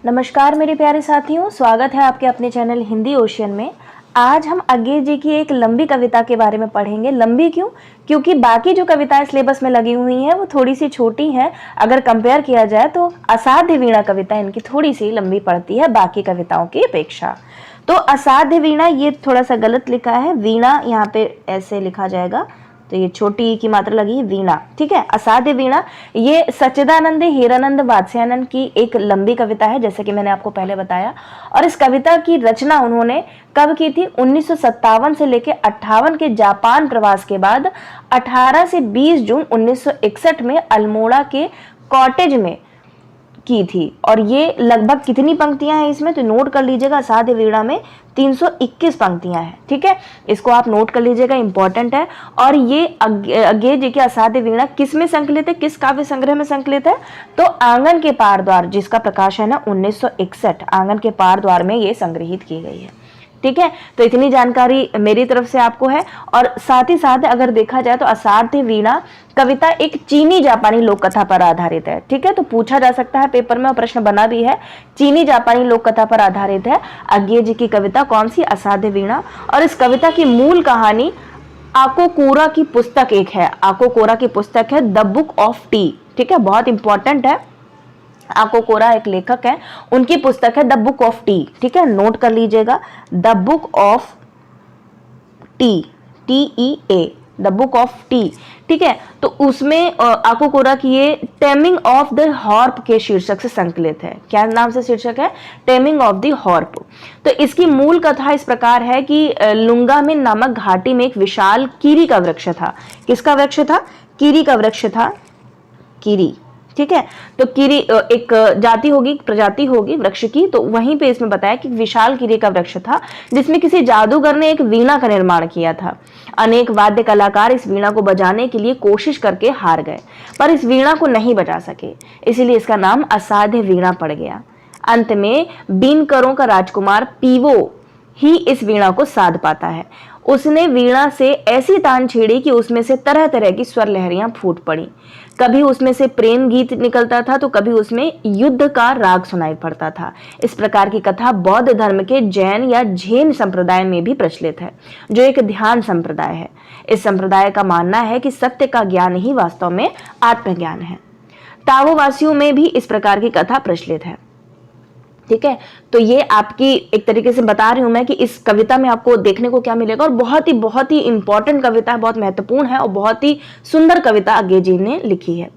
नमस्कार मेरे प्यारे साथियों, स्वागत है आपके अपने चैनल हिंदी ओशियन में। आज हम अज्ञे जी की एक लंबी कविता के बारे में पढ़ेंगे। लंबी क्यों? क्योंकि बाकी जो कविताएं सिलेबस में लगी हुई हैं वो थोड़ी सी छोटी हैं। अगर कंपेयर किया जाए तो असाध्य वीणा कविता इनकी थोड़ी सी लंबी पड़ती है बाकी कविताओं की अपेक्षा। तो असाध्य वीणा, ये थोड़ा सा गलत लिखा है, वीणा यहाँ पे ऐसे लिखा जाएगा, तो ये छोटी ई की मात्रा लगी है, वीणा। ठीक है, असाध्य वीणा ये सच्चिदानंद हीरानंद वात्स्यायन की एक लंबी कविता है, जैसे कि मैंने आपको पहले बताया। और इस कविता की रचना उन्होंने कब की थी? 1957 से लेकर 58 के जापान प्रवास के बाद 18 से 20 जून 1961 में अल्मोड़ा के कॉटेज में की थी। और ये लगभग कितनी पंक्तियां हैं इसमें, तो नोट कर लीजिएगा। असाध्य वीणा में 321 पंक्तियां हैं। ठीक है, इसको आप नोट कर लीजिएगा, इंपॉर्टेंट है। और ये अज्ञे जी की असाध्य वीणा किस में संकलित है, किस काव्य संग्रह में संकलित है? तो आंगन के पार द्वार, जिसका प्रकाशन है 1961, आंगन के पार द्वार में ये संग्रहित की गई है। ठीक है, तो इतनी जानकारी मेरी तरफ से आपको है। और साथ ही साथ अगर देखा जाए तो असाध्य वीणा कविता एक चीनी जापानी लोक कथा पर आधारित है। ठीक है, तो पूछा जा सकता है पेपर में और प्रश्न बना भी है। चीनी जापानी लोक कथा पर आधारित है अज्ञे जी की कविता, कौन सी? असाध्य वीणा। और इस कविता की मूल कहानी आको कोरा की पुस्तक एक है, आको कोरा की पुस्तक है द बुक ऑफ टी। ठीक है, बहुत इंपॉर्टेंट है। आको कोरा एक लेखक है, उनकी पुस्तक है द बुक ऑफ टी। ठीक है, नोट कर लीजिएगा, the book of T, TEA, the book of T. ठीक है, तो उसमें आको कोरा की ये टेमिंग ऑफ द हॉर्प के शीर्षक से संकलित है। क्या नाम से शीर्षक है? Taming of the harp. तो इसकी मूल कथा इस प्रकार है कि लुंगामिन नामक घाटी में एक विशाल कीरी का वृक्ष था। किसका वृक्ष था? कीरी का वृक्ष था, कीरी। ठीक है, तो कीरी एक जाति होगी, प्रजाति होगी वृक्ष की। तो वहीं पे इसमें बताया कि विशाल कीरी का वृक्ष था जिसमें किसी जादूगर ने एक वीणा का निर्माण किया था। अनेक वाद्य कलाकार इस वीणा को बजाने के लिए कोशिश करके हार गए, पर इस वीणा को नहीं बजा सके, इसीलिए इसका नाम असाध्य वीणा पड़ गया। अंत में बीनकरों का राजकुमार पीवो ही इस वीणा को साध पाता है। उसने वीणा से ऐसी तान छेड़ी कि उसमें से तरह तरह की स्वर लहरियां फूट पड़ी। कभी उसमें से प्रेम गीत निकलता था तो कभी उसमें युद्ध का राग सुनाई पड़ता था। इस प्रकार की कथा बौद्ध धर्म के जैन या झेन संप्रदाय में भी प्रचलित है, जो एक ध्यान संप्रदाय है। इस संप्रदाय का मानना है कि सत्य का ज्ञान ही वास्तव में आत्मज्ञान है। ताओवासियों में भी इस प्रकार की कथा प्रचलित है। ठीक है, तो ये आपकी एक तरीके से बता रही हूं मैं कि इस कविता में आपको देखने को क्या मिलेगा। और बहुत ही इंपॉर्टेंट कविता है, बहुत महत्वपूर्ण है और बहुत ही सुंदर कविता अज्ञे जी ने लिखी है।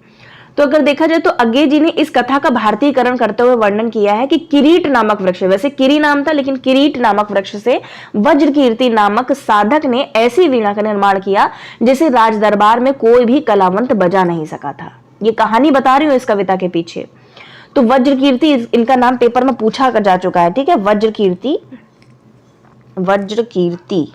तो अगर देखा जाए तो अज्ञे जी ने इस कथा का भारतीयकरण करते हुए वर्णन किया है कि किरीट नामक वृक्ष, वैसे किरी नाम था लेकिन किरीट नामक वृक्ष से वज्रकीर्ति नामक साधक ने ऐसी वीणा का निर्माण किया जिसे राज दरबार में कोई भी कलावंत बजा नहीं सका था। ये कहानी बता रही हूं इस कविता के पीछे। तो वज्रकीर्ति, इनका नाम पेपर में पूछा जा चुका है। ठीक है, वज्रकीर्ति, वज्रकीर्ति।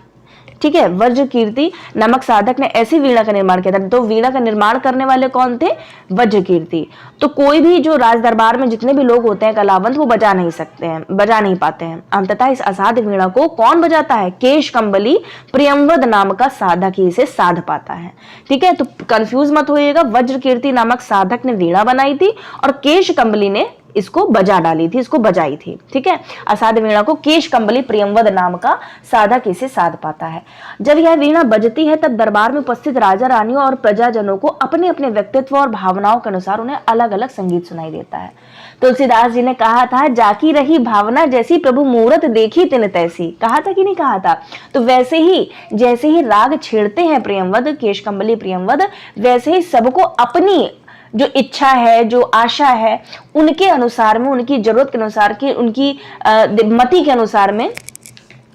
ठीक है, वज्रकीर्ति नामक साधक ने ऐसी वीणा का निर्माण किया था। तो वीणा का निर्माण करने वाले कौन थे? वज्रकीर्ति। तो कोई भी जो राज दरबार में जितने भी लोग होते हैं कलावंत, वो बजा नहीं सकते हैं, बजा नहीं पाते हैं। अंततः इस असाध्य वीणा को कौन बजाता है? केश कंबली प्रियंवद नाम का साधक ही इसे साध पाता है। ठीक है, तो कंफ्यूज मत होइएगा, वज्रकीर्ति नामक साधक ने वीणा बनाई थी और केश कंबली ने इसको बजा डाली थी, इसको बजाई थी। ठीक है, असाध्य वीणा को केश कंबली प्रियंवद नाम का साधक इसे साध पाता है। जब यह वीणा बजती है तब दरबार में उपस्थित राजा रानियों और प्रजाजनों को अपने अपने व्यक्तित्व और भावनाओं के अनुसार उन्हें अलग अलग संगीत सुनाई देता है। तुलसीदास जी ने कहा था, जाकी रही भावना जैसी प्रभु मूरत देखी तिन तैसी। कहा था कि नहीं कहा था? तो वैसे ही जैसे ही राग छेड़ते हैं प्रियंवद, केश कंबली प्रियंवद, वैसे ही सबको अपनी जो इच्छा है, जो आशा है, उनके अनुसार में, उनकी जरूरत के अनुसार की, उनकी मति के अनुसार में,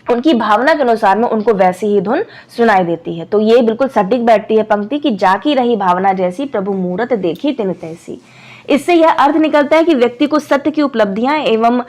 उनकी भावना के अनुसार में उनको वैसी ही धुन सुनाई देती है। तो ये बिल्कुल सटीक बैठती है पंक्ति कि जाकी रही भावना जैसी प्रभु मूरत देखी तिन तैसी। इससे यह अर्थ निकलता है कि व्यक्ति को सत्य की उपलब्धियां एवं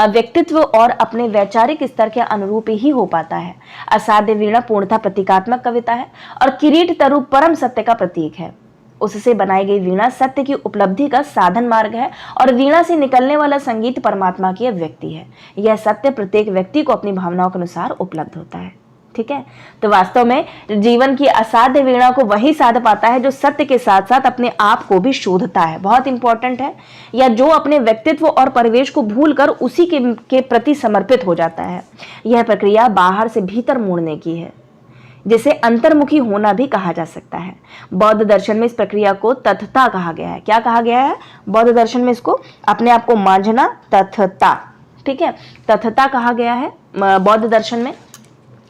व्यक्तित्व और अपने वैचारिक स्तर के अनुरूप ही हो पाता है। असाध्य वीणा पूर्णतः प्रतीकात्मक कविता है और किरीट तरु परम सत्य का प्रतीक है। उससे बनाई गई वीणा सत्य की उपलब्धि का साधन मार्ग है और वीणा से निकलने वाला संगीत परमात्मा की अभिव्यक्ति है। यह सत्य प्रत्येक व्यक्ति को अपनी भावनाओं के अनुसार उपलब्ध होता है। ठीक है। तो वास्तव में जीवन की असाध्य वीणा को वही साध पाता है जो सत्य के साथ साथ अपने आप को भी शोधता है, बहुत इंपॉर्टेंट है, या जो अपने व्यक्तित्व और परिवेश को भूलकर उसी के प्रति समर्पित हो जाता है। यह प्रक्रिया बाहर से भीतर मुड़ने की है, जिसे अंतर्मुखी होना भी कहा जा सकता है। बौद्ध दर्शन में इस प्रक्रिया को तथता कहा गया है। क्या कहा गया है बौद्ध दर्शन में? इसको अपने आप को मांझना, तथता, ठीक है, तथता कहा गया है बौद्ध दर्शन में,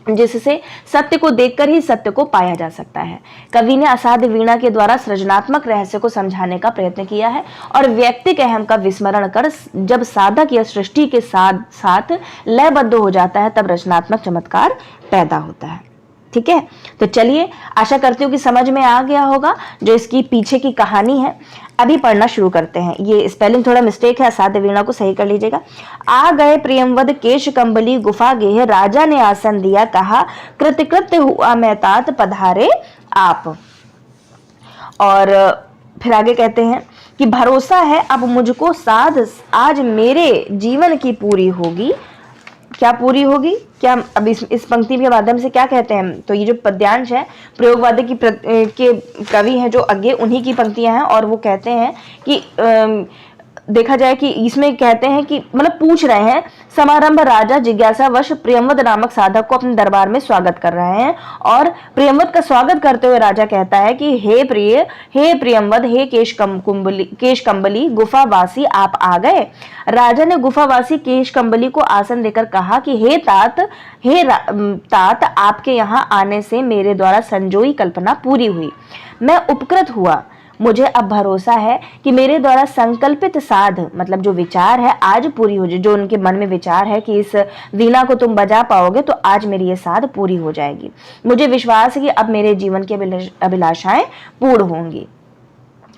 जिससे सत्य को देखकर ही सत्य को पाया जा सकता है। कवि ने असाध्य वीणा के द्वारा सृजनात्मक रहस्य को समझाने का प्रयत्न किया है और व्यक्तिक अहम का विस्मरण कर जब साधक या सृष्टि के साथ साथ लयबद्ध हो जाता है तब रचनात्मक चमत्कार पैदा होता है। ठीक है, तो चलिए, आशा करती हूँ कि समझ में आ गया होगा जो इसकी पीछे की कहानी है। अभी पढ़ना शुरू करते हैं। ये स्पेलिंग थोड़ा मिस्टेक है, असाध्य वीणा को सही कर लीजिएगा। आ गए प्रियंवद केश कंबली गुफा गेह, राजा ने आसन दिया कहा कृतकृत्य हुआ मैं तात पधारे आप। और फिर आगे कहते हैं कि भरोसा है अब मुझको साध, आज मेरे जीवन की पूरी होगी। क्या पूरी होगी? क्या अब इस पंक्ति के माध्यम से क्या कहते हैं? तो ये जो पद्यांश है प्रयोगवादी के कवि हैं जो आगे, उन्हीं की पंक्तियां हैं और वो कहते हैं कि देखा जाए कि इसमें कहते हैं कि मतलब पूछ रहे हैं, समारंभ राजा जिज्ञासावश प्रियंवद नामक साधक को अपने दरबार में स्वागत कर रहे हैं और प्रियंवद का स्वागत करते हुए राजा कहता है कि हे प्रिय, हे प्रियंवद, हे केश कंबली गुफावासी आप आ गए। राजा ने गुफावासी केश कंबली को आसन देकर कहा कि हे तात, आपके यहाँ आने से मेरे द्वारा संजोई कल्पना पूरी हुई, मैं उपकृत हुआ। मुझे अब भरोसा है कि मेरे द्वारा संकल्पित साध, मतलब जो विचार है, आज पूरी हो जाए। जो उनके मन में विचार है कि इस वीणा को तुम बजा पाओगे तो आज मेरी ये साध पूरी हो जाएगी। मुझे विश्वास है कि अब मेरे जीवन की अभिलाषाएं पूर्ण होंगी।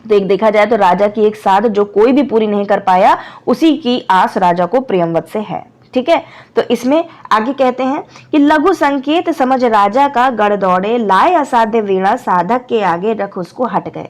तो एक देखा जाए तो राजा की एक साध जो कोई भी पूरी नहीं कर पाया, उसी की आस राजा को प्रियंवद से है। ठीक है, तो इसमें आगे कहते हैं कि लघु संकेत समझ राजा का गढ़ दौड़े, लाए असाध्य वीणा साधक के आगे रख उसको हट गए।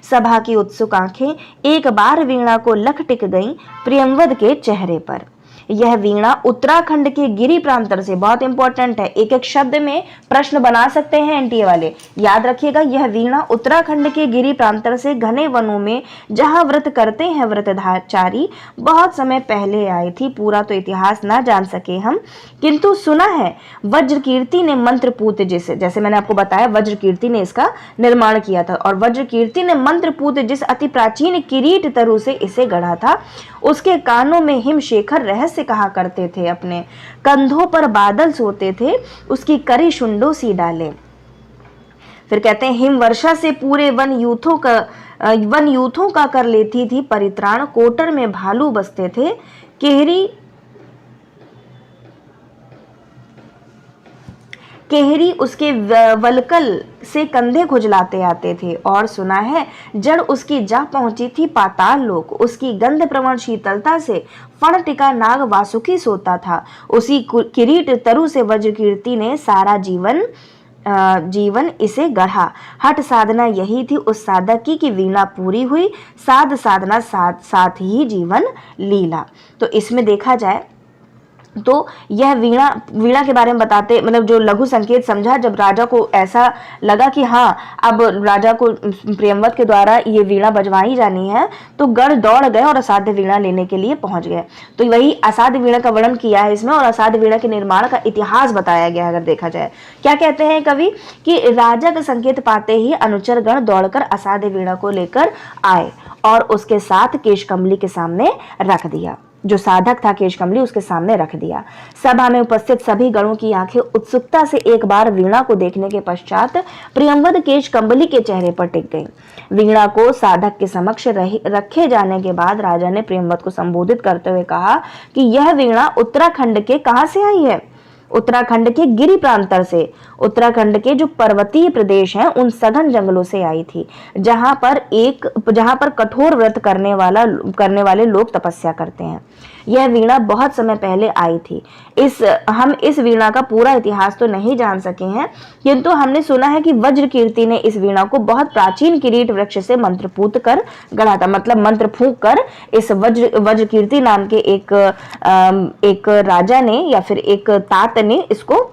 सभा की उत्सुक आंखें एक बार वीणा को लख टिक गईं प्रियंवद के चेहरे पर। यह वीणा उत्तराखंड के गिरी प्रांतर से, बहुत इंपॉर्टेंट है, एक एक शब्द में प्रश्न बना सकते हैं एनटीए वाले, याद रखिएगा। यह वीणा उत्तराखंड के गिरी प्रांतर से घने वनों में जहां व्रत करते हैं व्रतधारी, बहुत समय पहले आई थी। पूरा तो इतिहास ना जान सके हम, किंतु सुना है वज्रकीर्ति ने मंत्रपूत, जैसे मैंने आपको बताया वज्रकीर्ति ने इसका निर्माण किया था, और वज्रकीर्ति ने मंत्रपूत जिस अति प्राचीन किरीट तरु से इसे गढ़ा था, उसके कानों में हिमशेखर रहस्य कहा करते थे, अपने कंधों पर बादल सोते थे, उसकी करी शुंडों सी डाले। फिर कहते हैं हिम वर्षा से पूरे वन यूथों का कर लेती थी परित्राण, कोटर में भालू बसते थे, केहरी उसके वलकल से कंधे खुजलाते आते थे। और सुना है जड़ उसकी जा पहुंची थी पाताल लोक, उसकी गंध प्रवण शीतलता से फण टिका नाग वासुकी सोता था। उसी किरीट तरु से वज्रकीर्ति ने सारा जीवन इसे गढ़ा। हट साधना यही थी उस साधक की कि वीणा पूरी हुई, साध साधना साथ ही जीवन लीला। तो इसमें देखा जाए तो यह वीणा के बारे में बताते, मतलब जो लघु संकेत समझा, जब राजा को ऐसा लगा कि हाँ अब राजा को प्रियंवद के द्वारा ये वीणा बजवाई जानी है, तो गढ़ दौड़ गए और असाध्य वीणा लेने के लिए पहुंच गए। तो वही असाध्य वीणा का वर्णन किया है इसमें, और असाध्य वीणा के निर्माण का इतिहास बताया गया है। अगर देखा जाए क्या कहते हैं कवि कि राजा का संकेत पाते ही अनुचर गण दौड़कर असाध्य वीणा को लेकर आए और उसके साथ केशकमली के सामने रख दिया। जो साधक था केशकमली, उसके सामने रख दिया। सभा में उपस्थित सभी गणों की आंखें उत्सुकता से एक बार वीणा को देखने के पश्चात प्रियंवद केशकमली के चेहरे पर टिक गई। वीणा को साधक के समक्ष रखे जाने के बाद राजा ने प्रियंवद को संबोधित करते हुए कहा कि यह वीणा उत्तराखंड के कहां से आई है? उत्तराखंड के गिरी प्रांतर से, उत्तराखंड के जो पर्वतीय प्रदेश हैं उन सघन जंगलों से आई थी, जहां पर कठोर व्रत करने वाले लोग तपस्या करते हैं। यह वीणा बहुत समय पहले आई थी। हम इस वीणा का पूरा इतिहास तो नहीं जान सके हैं, किंतु हमने सुना है कि वज्रकीर्ति ने इस वीणा को बहुत प्राचीन किरीट वृक्ष से मंत्रपूत कर गढ़ा था, मतलब मंत्र फूंक कर इस वज्रकीर्ति नाम के एक राजा ने या फिर एक तात ने इसको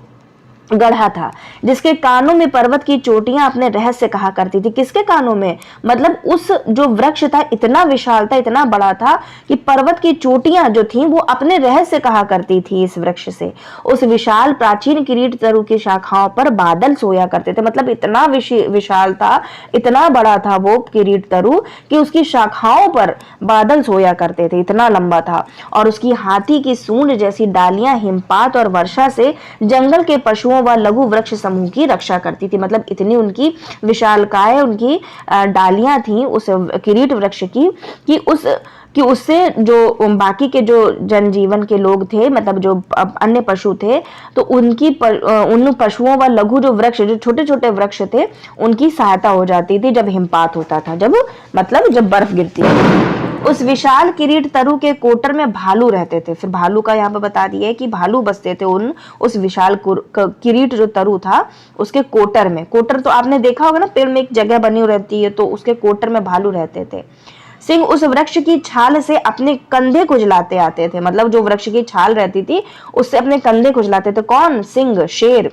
गढ़ा था, जिसके कानों में पर्वत की चोटियां अपने रहस्य कहा करती थी। किसके कानों में? मतलब उस जो वृक्ष था इतना विशाल था, इतना बड़ा था कि पर्वत की चोटियां जो थीं वो अपने रहस्य कहा करती थी इस वृक्ष से। उस विशाल प्राचीन किरीट तरु की शाखाओं पर बादल सोया करते थे। मतलब इतना विशाल था, इतना बड़ा था वो किरीट तरु कि उसकी शाखाओं पर बादल सोया करते थे, इतना लंबा था। और उसकी हाथी की सूंड जैसी डालियां हिमपात और वर्षा से जंगल के पशुओं व लघु वृक्ष समूह की रक्षा करती थी। मतलब इतनी उनकी विशालकाय, उनकी डालियां थी उस किरीट वृक्ष की कि उससे जो बाकी के जो जनजीवन के लोग थे, मतलब जो अन्य पशु थे, तो उन पशुओं व लघु जो वृक्ष, जो छोटे छोटे वृक्ष थे, उनकी सहायता हो जाती थी जब हिमपात होता था, जब बर्फ गिरती थी। उस विशाल किरीट तरु के कोटर में भालू रहते थे। फिर भालू का यहाँ पे बता दिया है कि भालू बसते थे उस विशाल किरीट जो तरु था उसके कोटर में। कोटर तो आपने देखा होगा ना, पेड़ में एक जगह बनी रहती है, तो उसके कोटर में भालू रहते थे। सिंह उस वृक्ष की छाल से अपने कंधे खुजलाते आते थे। मतलब जो वृक्ष की छाल रहती थी उससे अपने कंधे खुजलाते थे। कौन? सिंह, शेर।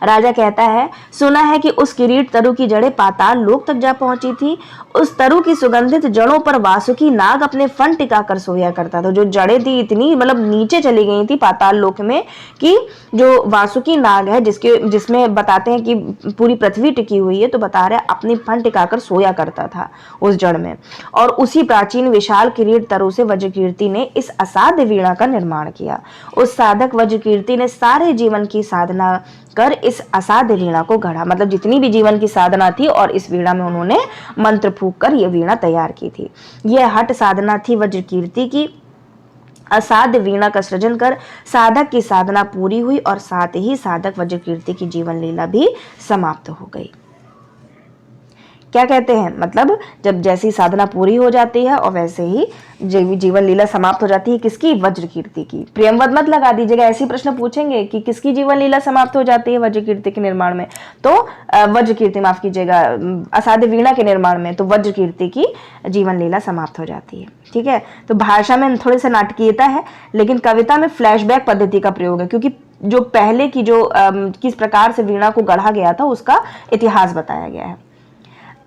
राजा कहता है, सुना है कि उस किरीट तरु की जड़ें पाताल लोक तक जा पहुंची थी। उस तरु की सुगंधित जड़ों पर वासुकी नाग अपने फन टिकाकर सोया करता था। जो जड़ें थी इतनी, मतलब नीचे चली गई थी पाताल लोक में, कि जो वासुकी नाग है, जिसमें बताते हैं कि पूरी पृथ्वी टिकी हुई है, तो बता रहे अपनी फन टिकाकर सोया करता था उस जड़ में। और उसी प्राचीन विशाल किरीट तरु से वज्रकीर्ति ने इस असाध्य वीणा का निर्माण किया। उस साधक वज्रकीर्ति ने सारे जीवन की साधना कर इस असाध्य वीणा को गढ़ा। मतलब जितनी भी जीवन की साधना थी, और इस वीणा में उन्होंने मंत्र फूंक कर यह वीणा तैयार की थी। यह हठ साधना थी वज्रकीर्ति की। असाध्य वीणा का सृजन कर साधक की साधना पूरी हुई और साथ ही साधक वज्रकीर्ति की जीवन लीला भी समाप्त हो गई। क्या कहते हैं? मतलब जब जैसी साधना पूरी हो जाती है और वैसे ही जीवन लीला समाप्त हो जाती है। किसकी? वज्रकीर्ति की। प्रियमवद मत लगा दीजिएगा, ऐसे प्रश्न पूछेंगे कि किसकी जीवन लीला समाप्त हो जाती है वज्रकीर्ति के निर्माण में, तो वज्रकीर्ति, माफ कीजिएगा, असाध्य वीणा के निर्माण में, तो वज्रकीर्ति की जीवन लीला समाप्त हो जाती है। ठीक है, तो भाषा में थोड़ी सी नाटकीयता है, लेकिन कविता में फ्लैशबैक पद्धति का प्रयोग है, क्योंकि जो पहले की जो किस प्रकार से वीणा को गढ़ा गया था उसका इतिहास बताया गया है।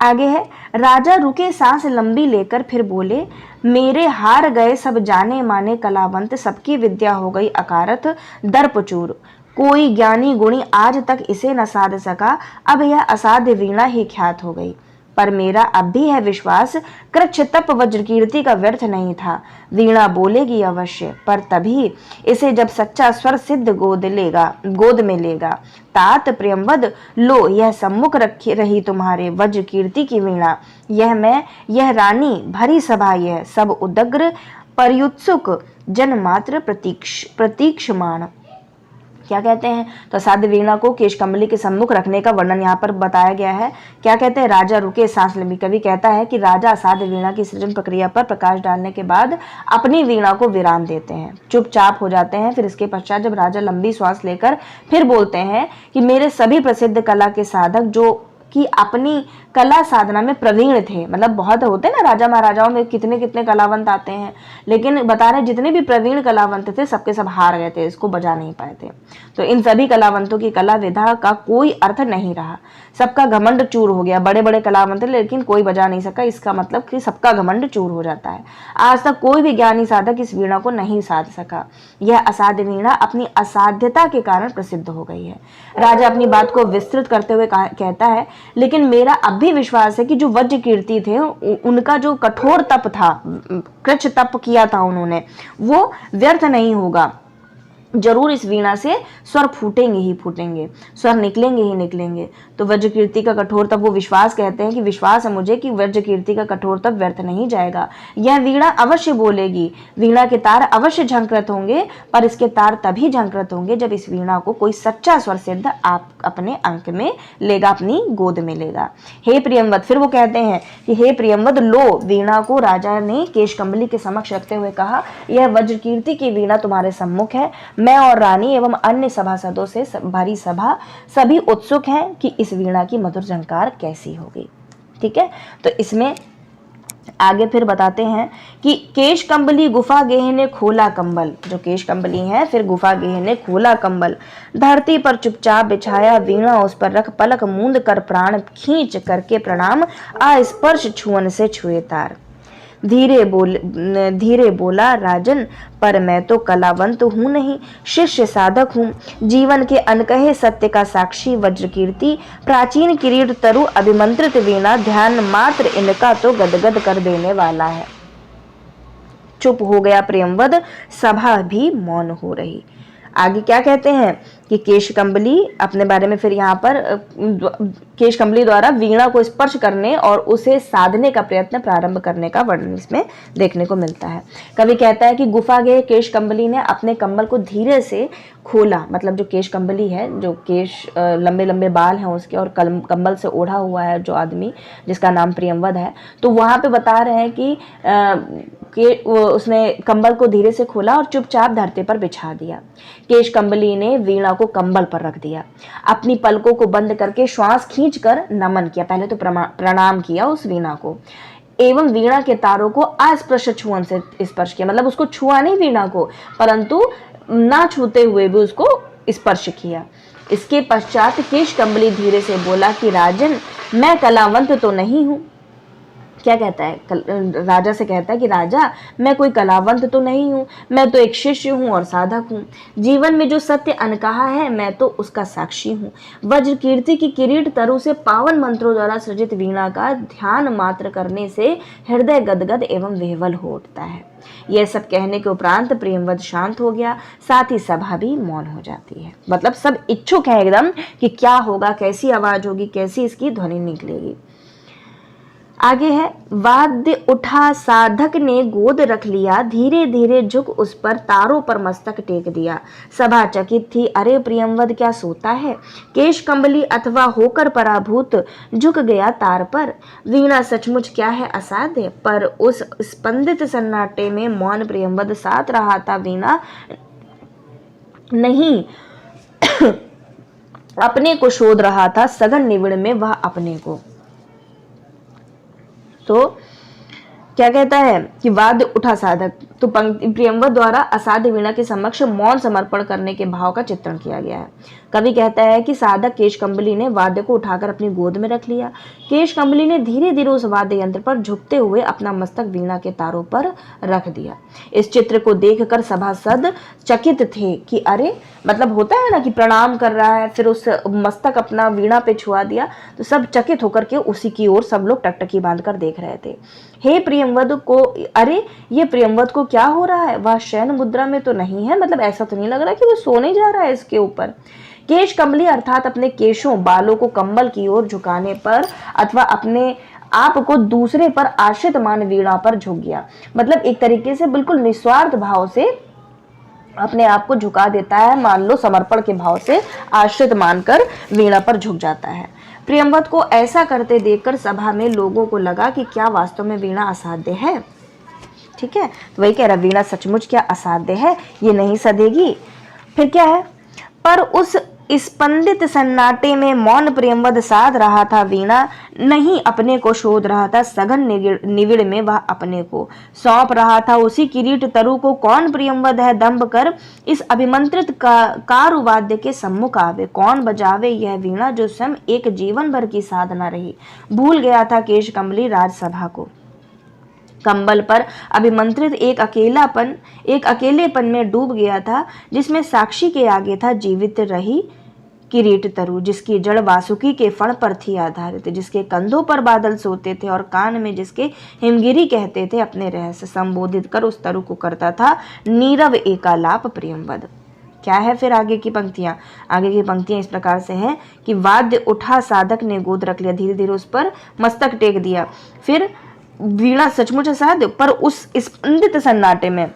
आगे है, राजा रुके सांस लंबी लेकर फिर बोले, मेरे हार गए सब जाने माने कलावंत, सबकी विद्या हो गई अकारथ दर्पचूर। कोई ज्ञानी गुणी आज तक इसे न साध सका, अब यह असाध्य वीणा ही ख्यात हो गई। पर मेरा अब भी है विश्वास, कृच्छ तप वज्रकीर्ति का व्यर्थ नहीं था। वीणा बोलेगी अवश्य, पर तभी इसे जब सच्चा स्वर सिद्ध गोद में लेगा। तात प्रियमवद, लो यह सम्मुख रखी रही तुम्हारे वज्रकीर्ति की वीणा। यह मैं, यह रानी, भरी सभा, यह सब उदग्र पर्युत्सुक जन मात्र प्रतीक्षमाण। क्या कहते हैं? तो असाध्य वीणा को केशकमली के सम्मुख रखने का वर्णन यहाँ पर बताया गया है। क्या कहते हैं? राजा रुके सांस लंबी। कवि कहता है कि राजा असाध्य वीणा की सृजन प्रक्रिया पर प्रकाश डालने के बाद अपनी वीणा को विराम देते हैं, चुपचाप हो जाते हैं। फिर इसके पश्चात जब राजा लंबी श्वास लेकर फिर बोलते हैं कि मेरे सभी प्रसिद्ध कला के साधक जो कि अपनी कला साधना में प्रवीण थे, मतलब बहुत होते ना राजा महाराजाओं में कितने कितने कलावंत आते हैं, लेकिन बता रहे जितने भी प्रवीण कलावंत थे सबके सब हार गए थे, इसको बजा नहीं पाए थे। तो इन सभी कलावंतों की कला विधा का कोई अर्थ नहीं रहा, सबका घमंड चूर हो गया। बड़े बड़े कलावंत थे लेकिन कोई बजा नहीं सका, इसका मतलब कि सबका घमंड चूर हो जाता है। आज तक कोई भी ज्ञानी साधक इस वीणा को नहीं साध सका। यह असाध्य वीणा अपनी असाध्यता के कारण प्रसिद्ध हो गई है। राजा अपनी बात को विस्तृत करते हुए कहता है, लेकिन मेरा अब भी विश्वास है कि जो वज्रकीर्ति थे उनका जो कठोर तप था, कृच्छ तप किया था उन्होंने, वो व्यर्थ नहीं होगा। जरूर इस वीणा से स्वर फूटेंगे ही फूटेंगे, स्वर निकलेंगे ही निकलेंगे। तो वज्रकीर्ति का कठोर तप, वो विश्वास कहते हैं कि विश्वास है मुझे कि वज्रकीर्ति का कठोर तप व्यर्थ नहीं जाएगा। यह वीणा अवश्य बोलेगी, वीणा के तार अवश्य झंकृत होंगे, पर इसके तार तभी झंकृत होंगे जब इस वीणा को कोई सच्चा स्वर सिद्ध आप अपने अंक में लेगा, अपनी गोद में लेगा। हे प्रियमवद, फिर वो कहते हैं कि हे प्रियमवद, लो वीणा को राजा ने केशकमली के समक्ष रखते हुए कहा, यह वज्रकीर्ति की वीणा तुम्हारे सम्मुख है। मैं और रानी एवं अन्य सभासदों से भरी सभा सभी उत्सुक हैं कि इस वीणा की मधुर झंकार कैसी होगी। ठीक है, तो इसमें आगे फिर बताते हैं कि केश कंबली गुफा गेह ने खोला कंबल, जो केश कंबली है फिर गुफा गेह ने खोला कंबल, धरती पर चुपचाप बिछाया वीणा उस पर रख, पलक मूंद कर प्राण खींच करके प्रणाम, अस्पर्श छुअन से छुए तार। धीरे बोला राजन, पर मैं तो कलावंत हूँ नहीं, शिष्य साधक हूँ, जीवन के अनकहे सत्य का साक्षी वज्र कीर्ति, प्राचीन किरीट तरु अभिमंत्रित वीणा, ध्यान मात्र इनका तो गदगद कर देने वाला है। चुप हो गया प्रेमवद, सभा भी मौन हो रही। आगे क्या कहते हैं कि केश कंबली अपने बारे में फिर यहाँ पर केश कंबली द्वारा वीणा को स्पर्श करने और उसे साधने का प्रयत्न प्रारंभ करने का वर्णन इसमें देखने को मिलता है। कवि कहता है कि गुफा गए केश कंबली ने अपने कंबल को धीरे से खोला, मतलब जो केश कंबली है, जो केश लंबे लंबे बाल हैं उसके और कंबल से ओढ़ा हुआ है जो आदमी जिसका नाम प्रियंवद है, तो वहां पे बता रहे हैं कि उसने कंबल को धीरे से खोला और चुपचाप धरती पर बिछा दिया। केश कंबली ने वीणा को कंबल पर रख दिया, अपनी पलकों को बंद करके श्वास खींचकर नमन किया, पहले तो प्रणाम किया उस वीणा को, एवं वीणा के तारों को अस्पर्श छुअन से स्पर्श किया, मतलब उसको छुआ नहीं वीणा को, परंतु ना छूते हुए भी उसको स्पर्श किया। इसके पश्चात केश कंबली धीरे से बोला कि राजन, मैं कलावंत तो नहीं हूं। क्या कहता है, राजा से कहता है कि राजा, मैं कोई कलावंत तो नहीं हूँ, मैं तो एक शिष्य हूँ और साधक हूँ, जीवन में जो सत्य अनकहा है मैं तो उसका साक्षी हूँ। वज्र कीर्ति की किरीट तरु से पावन मंत्रों द्वारा सृजित वीणा का ध्यान मात्र करने से हृदय गदगद एवं विह्वल हो उठता है। यह सब कहने के उपरांत प्रेमवद शांत हो गया, साथ ही सभा भी मौन हो जाती है। मतलब सब इच्छुक है एकदम कि क्या होगा, कैसी आवाज होगी, कैसी इसकी ध्वनि निकलेगी। आगे है, वाद्य उठा साधक ने गोद रख लिया, धीरे धीरे झुक उस पर तारों पर मस्तक टेक दिया। सभा चकित थी, अरे प्रियंवद क्या सोता है। केश कंबली अथवा होकर पराभूत झुक गया तार पर। वीणा सचमुच क्या है असाध्य, पर उस स्पंदित सन्नाटे में मौन प्रियंवद साथ रहा था। वीणा नहीं अपने को शोध रहा था, सघन निविड़ में वह अपने को। तो क्या कहता है कि वाद्य उठा साधक, तो पंक्ति प्रियंवद द्वारा असाध्य वीणा के समक्ष मौन समर्पण करने के भाव का चित्रण किया गया है। कवि कहता है कि साधक केश कंबली ने वाद्य को उठाकर अपनी गोद में रख लिया। केश कंबली ने धीरे धीरे उस वाद्य यंत्र पर झुकते हुए अपना मस्तक वीणा के तारों पर रख दिया। इस चित्र को देखकर सभासद चकित थे कि अरे, मतलब होता है ना कि प्रणाम कर रहा है, फिर उस मस्तक अपना वीणा पे छुआ दिया, तो सब चकित होकर के उसी की ओर सब लोग टकटकी बांध कर देख रहे थे। हे प्रियंवद को, अरे ये प्रियंवद को क्या हो रहा है, वह शयन मुद्रा में तो नहीं है, मतलब ऐसा तो नहीं लग रहा कि वो सोने जा रहा है इसके ऊपर। केश कंबली अर्थात अपने केशों बालों को कंबल की ओर झुकाने पर अथवा अपने आप को दूसरे पर आश्रित मान वीणा पर झुक गया, मतलब एक तरीके से बिल्कुल निस्वार्थ भाव से अपने आप को झुका देता है, मान लो समर्पण के भाव से आश्रित मानकर वीणा पर झुक जाता है। प्रियंवद को ऐसा करते देखकर सभा में लोगों को लगा कि क्या वास्तव में वीणा असाध्य है। ठीक है, तो वही कह रहा, वीणा सचमुच क्या असाध्य है, ये नहीं सधेगी। फिर क्या है, पर उस स्पंदित सन्नाटे में मौन प्रियंवद साध रहा था। वीणा नहीं अपने को शोध रहा था, सघन निविड़ में वह अपने को सौंप रहा था। उसी किरीट तरु को कौन प्रियंवद है दंभ कर इस अभिमंत्रित कारुवाद्य के सम्मुख आवे। कौन बजावे यह वीणा जो स्वयं एक जीवन भर की साधना रही। भूल गया था केश कंबली राजसभा को। कंबल पर अभिमंत्रित एक अकेलेपन में डूब गया था, जिसमें साक्षी के आगे था जीवित रही किरीट तरु, जिसकी जड़ वासुकी के फण पर थी आधारित, जिसके कंधों पर बादल सोते थे और कान में जिसके हिमगिरी कहते थे अपने रहस्य संबोधित कर उस तरु को करता था नीरव एकालाप प्रियंवद। क्या है फिर आगे की पंक्तियां, आगे की पंक्तियां इस प्रकार से हैं कि वाद्य उठा साधक ने गोद रख लिया, धीरे धीरे उस पर मस्तक टेक दिया। फिर वीणा सचमुच असाध्य, पर उस स्पंदित सन्नाटे में,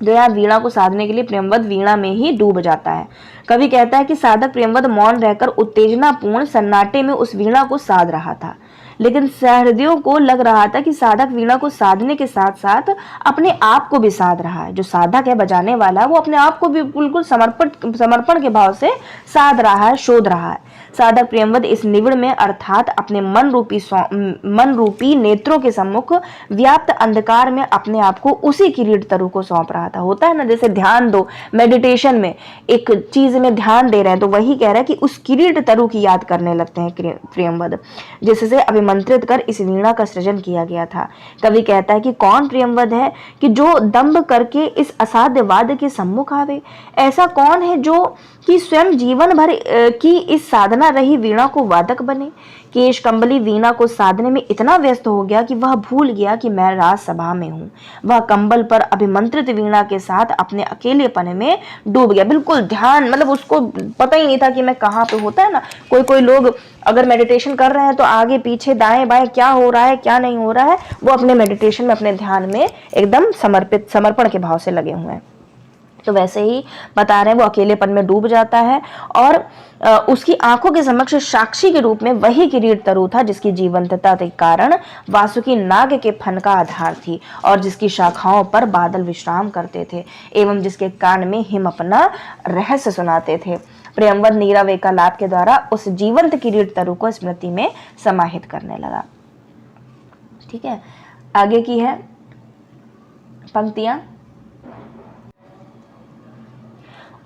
जो यहाँ वीणा को साधने के लिए प्रियंवद वीणा में ही डूब जाता है। कवि कहता है कि साधक प्रियंवद मौन रहकर उत्तेजनापूर्ण सन्नाटे में उस वीणा को साध रहा था। लेकिन सहृदयों को लग रहा था कि साधक वीणा को साधने के साथ साथ अपने आप को भी साध रहा है। जो साधक है, बजाने वाला, वो अपने आप को भी बिल्कुल समर्पण के भाव से साध रहा है, शोध रहा है। साधक प्रियंवद इस निविड़ में अर्थात अपने मन रूपी नेत्रों के सम्मुख व्याप्त अंधकार में अपने आप को उसी किरीट तरु को सौंप रहा था। होता है ना, जैसे ध्यान दो, मेडिटेशन में एक चीज में ध्यान दे रहे हैं, तो वही कह रहा है कि उस किरीट तरु की याद करने लगते हैं प्रियंवद, जिससे अभिमंत्रित कर इस वीणा का सृजन किया गया था। कवि कहता है कि कौन प्रियंवद है कि जो दंभ करके इस असाध्य वाद्य के सम्मुख आवे? ऐसा कौन है जो कि स्वयं जीवन भर की इस साधना रही वीणा को वादक बने? केश कंबली वीणा को साधने में इतना व्यस्त हो गया कि वह भूल गया कि मैं राजसभा में हूँ। वह कंबल पर अभिमंत्रित वीणा के साथ अपने अकेलेपन में डूब गया। बिल्कुल ध्यान, मतलब उसको पता ही नहीं था कि मैं कहाँ पे। होता है ना, कोई लोग अगर मेडिटेशन कर रहे हैं तो आगे पीछे दाएं बाएं क्या हो रहा है क्या नहीं हो रहा है, वो अपने मेडिटेशन में, अपने ध्यान में एकदम समर्पण के भाव से लगे हुए हैं। तो वैसे ही बता रहे हैं, वो अकेलेपन में डूब जाता है और उसकी आंखों के समक्ष साक्षी के रूप में वही किरीट तरु था जिसकी जीवंतता के कारण वासुकी नाग के फन का आधार थी और जिसकी शाखाओं पर बादल विश्राम करते थे एवं जिसके कान में हिम अपना रहस्य सुनाते थे। प्रियंवद नीरावे का लाभ के द्वारा उस जीवंत किरीट तरु को स्मृति में समाहित करने लगा। ठीक है, आगे की है पंक्तियां।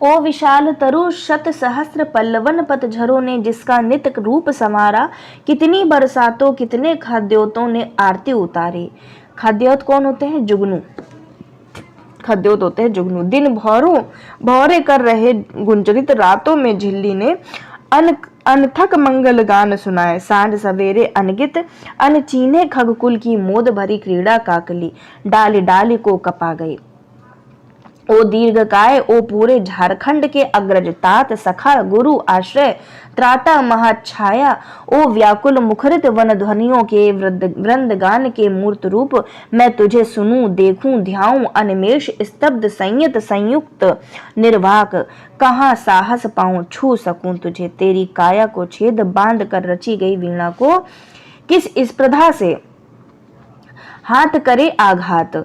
ओ विशाल तरु शत सहस्त्र पल्लवन पतझरों ने जिसका नित रूप संवारा, कितनी बरसातों कितने खाद्योतों ने आरती उतारी। खाद्योत कौन होते हैं? जुगनू। खाद्योत होते हैं जुगनू। दिन भौरे कर रहे गुंजरित रातों में झिल्ली ने अनथक मंगल गान सुनाए। सांझ सवेरे अनगित अनचीने खगकुल की मोद भरी क्रीड़ा काकली, डाली डाली को कपा गई। ओ दीर्घकाय, ओ पूरे झारखंड के अग्रज तात सखा गुरु आश्रय त्राता महाछाया, ओ व्याकुल मुखरित वन ध्वनियों के वृंदगान के मूर्त रूप, मैं तुझे सुनूं देखूं ध्याऊं अनिमेष स्तब्ध संयत संयुक्त निर्वाक, कहाँ साहस पाऊं छू सकूं तुझे। तेरी काया को छेद बांध कर रची गई वीणा को किस स्पर्धा से हाथ करे आघात,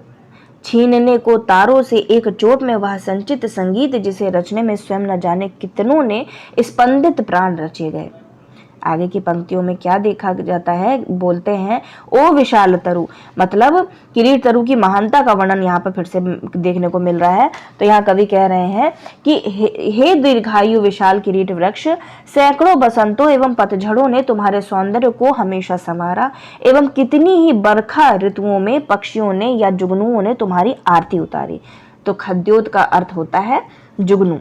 छीनने को तारों से एक चोट में वह संचित संगीत जिसे रचने में स्वयं न जाने कितनों ने स्पंदित प्राण रचे गए। आगे की पंक्तियों में क्या देखा जाता है? बोलते हैं ओ विशाल तरु, मतलब किरीट तरु की महानता का वर्णन यहाँ पर फिर से देखने को मिल रहा है। तो यहाँ कवि कह रहे हैं कि हे दीर्घायु विशाल किरीट वृक्ष, सैकड़ों बसंतों एवं पतझड़ों ने तुम्हारे सौंदर्य को हमेशा संवारा एवं कितनी ही बरखा ऋतुओं में पक्षियों ने या जुगनुओं ने तुम्हारी आरती उतारी। तो खद्योत का अर्थ होता है जुगनू।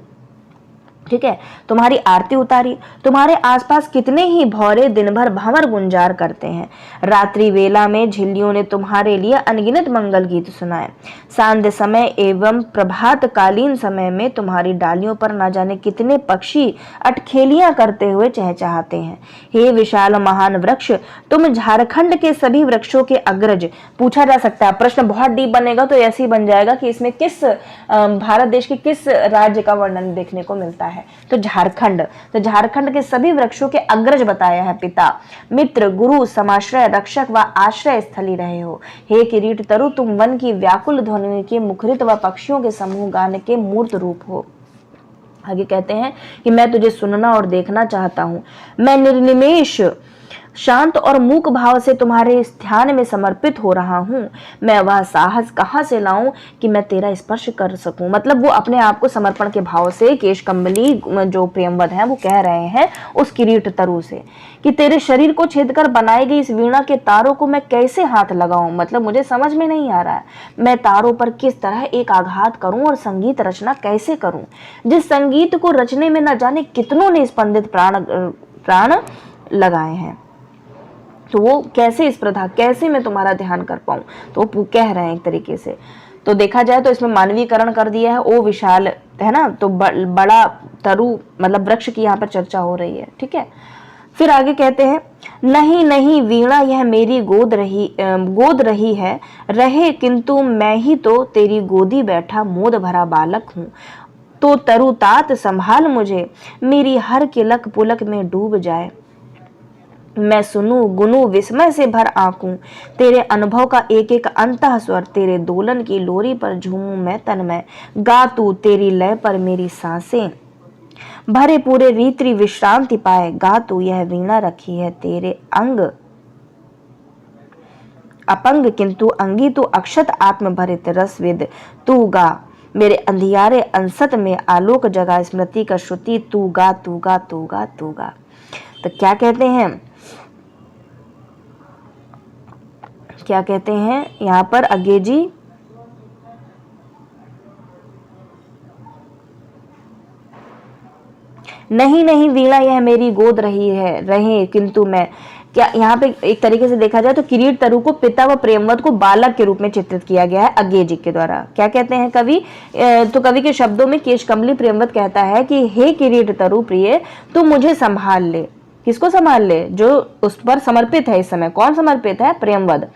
ठीक है, तुम्हारी आरती उतारी। तुम्हारे आसपास कितने ही भौरे दिन भर भंवर गुंजार करते हैं। रात्रि वेला में झिल्लियों ने तुम्हारे लिए अनगिनत मंगल गीत सुनाए। सांध्य समय एवं प्रभात कालीन समय में तुम्हारी डालियों पर न जाने कितने पक्षी अटखेलियां करते हुए चहचहाते हैं। हे विशाल महान वृक्ष, तुम झारखंड के सभी वृक्षों के अग्रज। पूछा जा सकता है, प्रश्न बहुत डीप बनेगा तो ऐसे ही बन जाएगा कि इसमें किस भारत देश के किस राज्य का वर्णन देखने को मिलता है। तो झारखंड, तो झारखंड के सभी वृक्षों के अग्रज बताया है पिता, मित्र, गुरु, समाश्रय, रक्षक व आश्रय स्थली रहे हो। हे किरीट तरु, तुम वन की व्याकुल ध्वनि के मुखरित व पक्षियों के समूह गान के मूर्त रूप हो। आगे कहते हैं कि मैं तुझे सुनना और देखना चाहता हूं। मैं निर्निमेष शांत और मूक भाव से तुम्हारे इस ध्यान में समर्पित हो रहा हूं। मैं वह साहस कहां से लाऊं कि मैं तेरा स्पर्श कर सकूं। मतलब वो अपने आप को समर्पण के भाव से केश कंबली जो प्रियंवद है वो कह रहे हैं उस किरीट तरु से कि तेरे शरीर को छेद कर बनाई गई इस वीणा के तारों को मैं कैसे हाथ लगाऊं। मतलब मुझे समझ में नहीं आ रहा है, मैं तारों पर किस तरह एक आघात करूं और संगीत रचना कैसे करूं, जिस संगीत को रचने में न जाने कितनों ने स्पंदित प्राण लगाए हैं। तो वो कैसे स्पर्धा, कैसे मैं तुम्हारा ध्यान कर पाऊं। तो वो कह रहे हैं एक तरीके से। तो देखा जाए तो इसमें मानवीकरण कर दिया है, ओ विशाल, है ना। तो बड़ा तरु मतलब वृक्ष की यहाँ पर चर्चा हो रही है। ठीक है, फिर आगे कहते हैं नहीं नहीं वीणा यह मेरी गोद रही है रहे, किंतु मैं ही तो तेरी गोदी बैठा मोद भरा बालक हूँ। तो तरु तात संभाल मुझे, मेरी हर किलक पुलक में डूब जाए। मैं सुनूं गुनू विस्मय से भर आंकूं, तेरे अनुभव का एक एक अंतः स्वर, तेरे दोलन की लोरी पर झूमूं मैं तन्मय, गा तू तेरी लय पर मेरी सांसें, भरे पूरे रीति विश्रांति पाए, गा तू यह वीणा रखी है तेरे अंग अपंग, किंतु अंगी तू अक्षत आत्म भरित रसविद, तू गा मेरे अंधियारे अंसत में आलोक जगा, स्मृति का श्रुति तू गा तू गा तू गा तू गा। तो क्या कहते हैं, क्या कहते हैं यहाँ पर अज्ञे जी, नहीं नहीं वीणा यह मेरी गोद रही है रहे, किंतु मैं, क्या यहाँ पे एक तरीके से देखा जाए तो किरीट तरु को पिता व प्रेमवत को बालक के रूप में चित्रित किया गया है अज्ञे जी के द्वारा। क्या कहते हैं कवि, तो कवि के शब्दों में केश कमली प्रेमवत कहता है कि हे किरीट तरु प्रिय, तू मुझे संभाल ले। किसको संभाल ले, जो उस पर समर्पित है। इस समय कौन समर्पित है, प्रेमवद।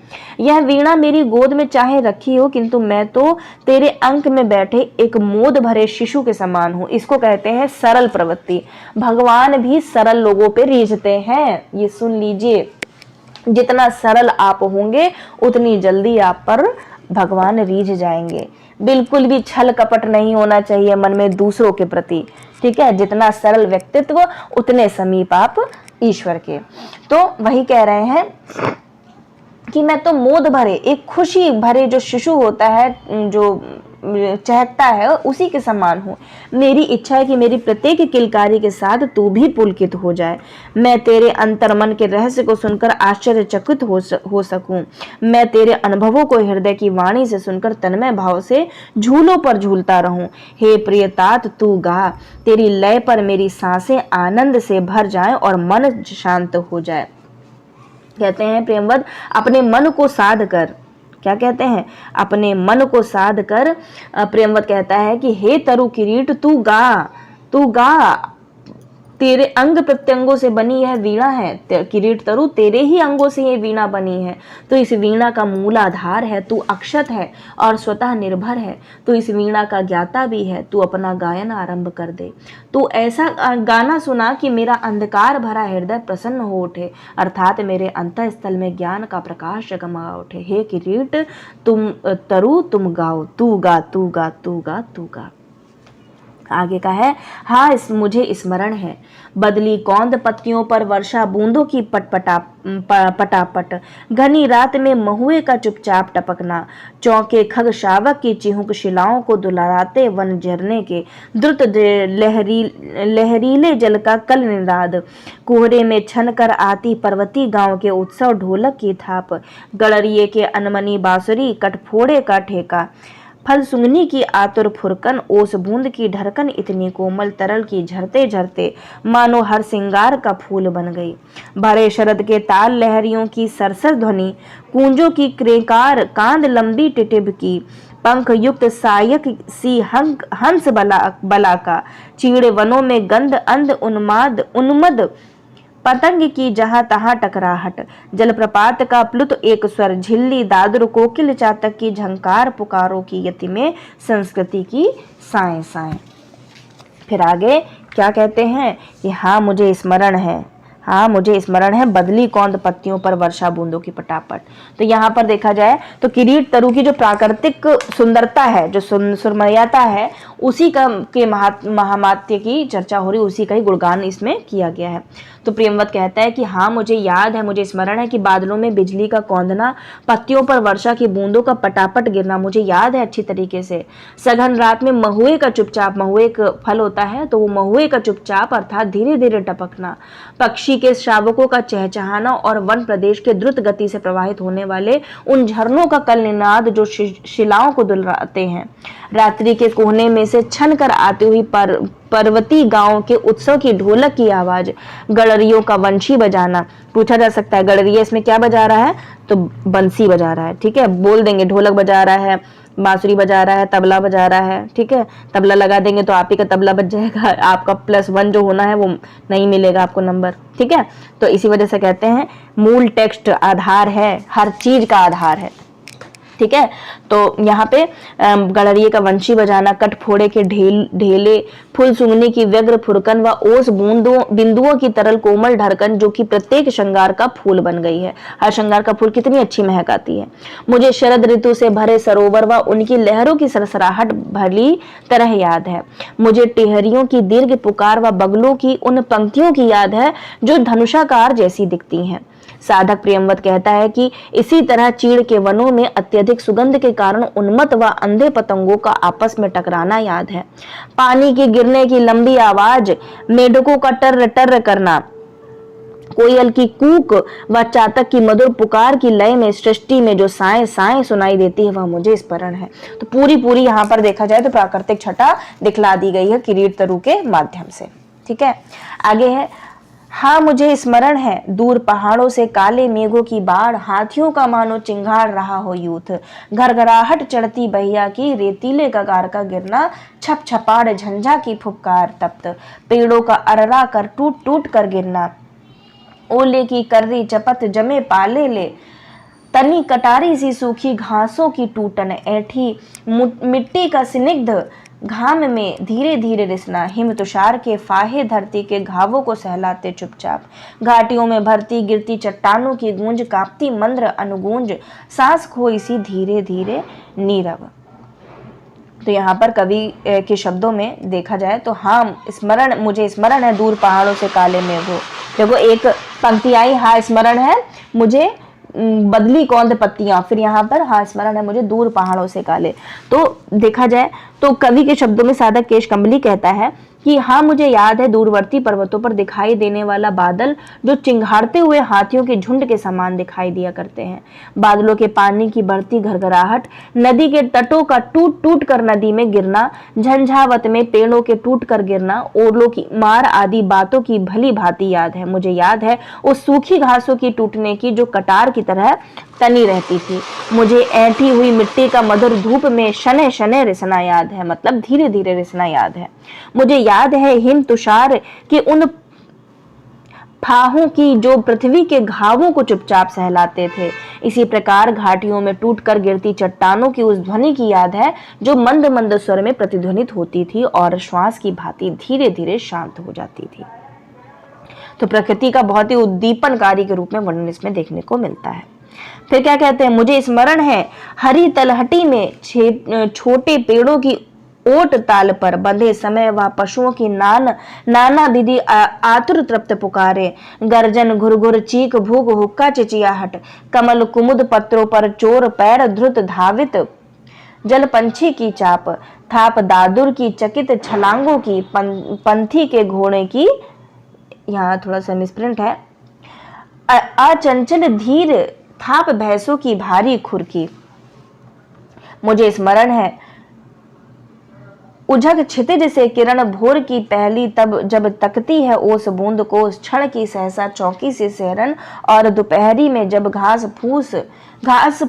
यह वीणा मेरी गोद में चाहे रखी हो, किंतु मैं तो तेरे अंक में बैठे एक मोद भरे शिशु के समान हूं। इसको कहते हैं सरल प्रवृत्ति। भगवान भी सरल लोगों पे रीझते हैं, ये सुन लीजिए। जितना सरल आप होंगे उतनी जल्दी आप पर भगवान रीझ जाएंगे। बिल्कुल भी छल कपट नहीं होना चाहिए मन में दूसरों के प्रति, ठीक है। जितना सरल व्यक्तित्व उतने समीप आप ईश्वर के। तो वही कह रहे हैं कि मैं तो मोद भरे, एक खुशी भरे जो शिशु होता है, जो चहकता है, उसी के समान हूँ। मेरी इच्छा है कि मेरी प्रत्येक किलकारी के साथ तू भी पुलकित हो जाए। मैं तेरे अंतर्मन के रहस्य को सुनकर आश्चर्यचकित हो सकूं। मैं तेरे अनुभवों को हृदय की वाणी से सुनकर तन्मय भाव से झूलों पर झूलता रहूं। हे प्रियतात तू गा, तेरी लय पर मेरी सांसें आनंद से भर जाएं और मन शांत हो जाए। कहते हैं प्रेमवद, अपने मन को साध कर, क्या कहते हैं, अपने मन को साध कर प्रेमवत कहता है कि हे तरु किरीट तू गा, तू गा, तेरे अंग प्रत्यंगों से बनी यह वीणा है। किरीट तरु तेरे ही अंगों से ये वीणा बनी है। तो इस वीणा का मूल आधार है, तू अक्षत है और स्वतः निर्भर है। तो इस वीणा का ज्ञाता भी है, तू अपना गायन आरंभ कर दे। तू ऐसा गाना सुना कि मेरा अंधकार भरा हृदय प्रसन्न हो उठे, अर्थात मेरे अंतःस्थल में ज्ञान का प्रकाश जगमगा उठे। हे किरीट तुम तरु तुम गाओ, तू गा तू गा तू गा तू गा। आगे का है, हाँ मुझे स्मरण है, बदली कौंद पत्तियों पर वर्षा बूंदों की पटापट, घनी रात में महुए का चुपचाप टपकना, चौके खग शावक की चिहुक शिलाओं को दुलाराते वन झरने के, द्रुत लहरीले जल का कल निनाद, कोहरे में छन कर आती पर्वती गांव के उत्सव ढोलक की थाप, गड़रिये के अनमनी बांसुरी, कटफोड़े का ठेका, फल सुंगनी की आतुर फुरकन, ओस बूंद की ढरकन इतनी कोमल तरल की झरते झरते मानो हर सिंगार का फूल बन गई। भरे शरद के ताल लहरियों की सरसर ध्वनि, कूंजों की क्रेकार, कांद लंबी टिटिब की, पंख युक्त सायक सी हंस बला का, चीड़े वनों में गंध अंध उन्मद पतंग की जहां तहां टकराहट, जलप्रपात का प्लुत एक स्वर, झिल्ली दादर कोकिल चातक की झंकार, पुकारों की यति में संस्कृति की साएं साएं। फिर आगे क्या कहते हैं कि हाँ मुझे स्मरण है, हाँ मुझे स्मरण है, बदली कौंद पत्तियों पर वर्षा बूंदों की पटापट। तो यहाँ पर देखा जाए तो किरीट तरु की जो प्राकृतिक सुंदरता है, जो सुरमयता है, उसी का के महामात्य की चर्चा हो रही, उसी का ही गुणगान इसमें किया गया है। तो प्रेमवत कहता है कि हाँ मुझे याद है, मुझे स्मरण है कि बादलों में बिजली का कौंधना, पत्तियों पर वर्षा की बूंदों का पटापट गिरना मुझे याद है अच्छी तरीके से। सघन रात में महुए का चुपचाप, महुए एक फल होता है, तो वो महुए का चुपचाप अर्थात धीरे धीरे टपकना, पक्षी के शावकों का चहचहाना और वन प्रदेश के द्रुत गति से प्रवाहित होने वाले उन झरनों का कल निनाद जो शिलाओं को दुलराते हैं, रात्रि के कोहने में से छन कर आती हुई पर्वती गांव के उत्सव की ढोलक की आवाज, गड़रियों का वंशी बजाना। पूछा जा सकता है गड़रिया इसमें क्या बजा रहा है, तो बंसी बजा रहा है, ठीक है, बोल देंगे ढोलक बजा रहा है, बांसुरी बजा रहा है, तबला बजा रहा है, ठीक है, तबला लगा देंगे तो आप ही का तबला बज जाएगा, आपका +1 जो होना है वो नहीं मिलेगा आपको नंबर, ठीक है। तो इसी वजह से कहते हैं मूल टेक्स्ट आधार है, हर चीज का आधार है। ठीक है। तो यहाँ पे गड़रिये का वंशी बजाना, कटफोड़े के ढेले, फूल सूंघने की व्यग्र फुरकन व ओस बिंदुओं की तरल कोमल ढरकन जो कि प्रत्येक श्रृंगार का फूल बन गई है। हर श्रृंगार का फूल कितनी अच्छी महक आती है। मुझे शरद ऋतु से भरे सरोवर व उनकी लहरों की सरसराहट भली तरह याद है। मुझे टिहरियों की दीर्घ पुकार व बगलों की उन पंक्तियों की याद है जो धनुषाकार जैसी दिखती हैं। साधक प्रियंवत कहता है कि इसी तरह चीड़ के वनों में अत्यधिक सुगंध के कारण उन्मत्त व अंधे पतंगों का आपस में टकराना याद है। पानी के गिरने की लंबी आवाज, मेढकों का टर्र टर्र करना, कोयल की कूक व चातक की मधुर पुकार की लय में सृष्टि में जो साएं साएं सुनाई देती है वह मुझे स्मरण है। तो पूरी यहाँ पर देखा जाए तो प्राकृतिक छटा दिखला दी गई है किरीट तरु के माध्यम से। ठीक है, आगे है, हाँ मुझे स्मरण है दूर पहाड़ों से काले मेघों की बाढ़, हाथियों का मानो चिंगाड़ रहा हो यूथ, घरघराहट चढ़ती बहिया की, रेतीले कगार का गिरना, छप छपाड़ झंझा की फुफकार तप्त, पेड़ों का अररा कर टूट टूट कर गिरना, ओले की कर्री चपत जमे पाले ले, तनी कटारी सी सूखी घासों की टूटन ऐठी, मिट्टी का स्निग्ध घाम में धीरे धीरे रिसना, हिम तुषार के फाहे धरती के घावों को सहलाते चुपचाप, घाटियों में भरती गिरती चट्टानों की गूंज, कांपती मंद्र अनुगूंज, सांस खोई सी धीरे धीरे नीरव। तो यहाँ पर कवि के शब्दों में देखा जाए तो हाँ स्मरण, मुझे स्मरण है दूर पहाड़ों से काले मेघों, देखो एक पंक्ति आई, हाँ स्मरण है मुझे बदली कौंद पत्तियां, फिर यहाँ पर हाँ स्मरण है मुझे दूर पहाड़ों से काले। तो देखा जाए तो कवि के शब्दों में साधक केश कम्बली कहता है कि हाँ मुझे याद है दूरवर्ती पर्वतों पर दिखाई देने वाला बादल जो चिंघाड़ते हुए हाथियों के झुंड के समान दिखाई दिया करते हैं। बादलों के पानी की बढ़ती घरघराहट, नदी के तटों का टूट टूट कर नदी में गिरना, झंझावत में पेड़ों के टूट कर गिरना, ओलों की मार आदि बातों की भली भांति याद है। मुझे याद है उस सूखी घासों की टूटने की जो कटार की तरह तनी रहती थी। मुझे ऐंठी हुई मिट्टी का मधुर धूप में शने शने रिसना याद है, मतलब धीरे धीरे रिसना याद है। मुझे याद है हिम तुषार के उन फाहों की जो पृथ्वी के घावों को चुपचाप सहलाते थे। इसी प्रकार घाटियों में टूटकर गिरती चट्टानों की उस ध्वनि की याद है जो मंद मंद स्वर में प्रतिध्वनित होती थी और श्वास की भांति धीरे धीरे शांत हो जाती थी। तो प्रकृति का बहुत ही उद्दीपनकारी के रूप में वर्णन इसमें देखने को मिलता है। फिर क्या कहते हैं, मुझे स्मरण है हरी तलहटी में छोटे पेड़ों की ओट ताल पर बंधे समय वह पशुओं की नाना विधि आतुर तृप्त पुकारे, गर्जन घुरघुर चीख भूख हुक्का चिचियाहट, कमल कुमुद पत्रों पर चोर पैर द्रुत धावित, जल पंछी की चाप थाप दादुर की चकित छलांगों की, पंथी के घोड़े की, यहाँ थोड़ा सा मिसप्रिंट है, अचंचल धीर थाप भैंसों की भारी खुरकी। मुझे स्मरण है उझक क्षितिज से किरण भोर की पहली तब जब तकती है ओस बूंद को, क्षण की सहसा चौकी से सहरन, और दोपहरी में जब घास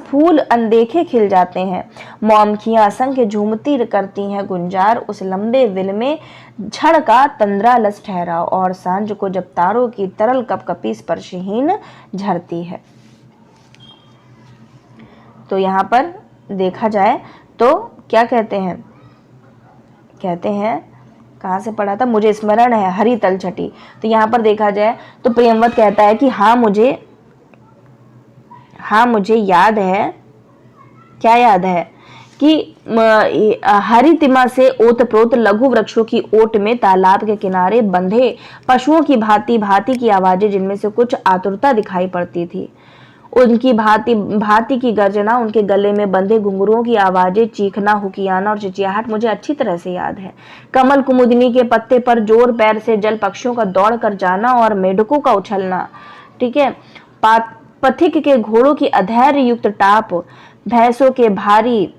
फूल अनदेखे खिल जाते हैं, मौमखियां असंख्य झूमती करती हैं गुंजार, उस लंबे विल में क्षण का तंद्रा लस ठहरा, और सांझ को जब तारों की तरल कपकपी स्पर्शहीन झरती है। तो यहाँ पर देखा जाए तो क्या कहते हैं कहाँ से पढ़ा था, मुझे स्मरण है हरी तलछटी। तो यहाँ पर देखा जाए तो प्रियंवत कहता है कि हाँ मुझे याद है, क्या याद है कि हरी तिमा से ओतप्रोत लघु वृक्षों की ओट में तालाब के किनारे बंधे पशुओं की भांति भांति की आवाजें, जिनमें से कुछ आतुरता दिखाई पड़ती थी, उनकी भांति भांति की गर्जना, उनके गले में बंधे घुंघरुओं की आवाजें, चीखना, हुकियाना और चिचियाहट मुझे अच्छी तरह से याद है। कमल कुमुदनी के पत्ते पर जोर पैर से जल पक्षियों का दौड़ कर जाना और मेढकों का उछलना, ठीक है, पथिक के घोड़ों की अधैर्य युक्त टाप, भैंसों के भारी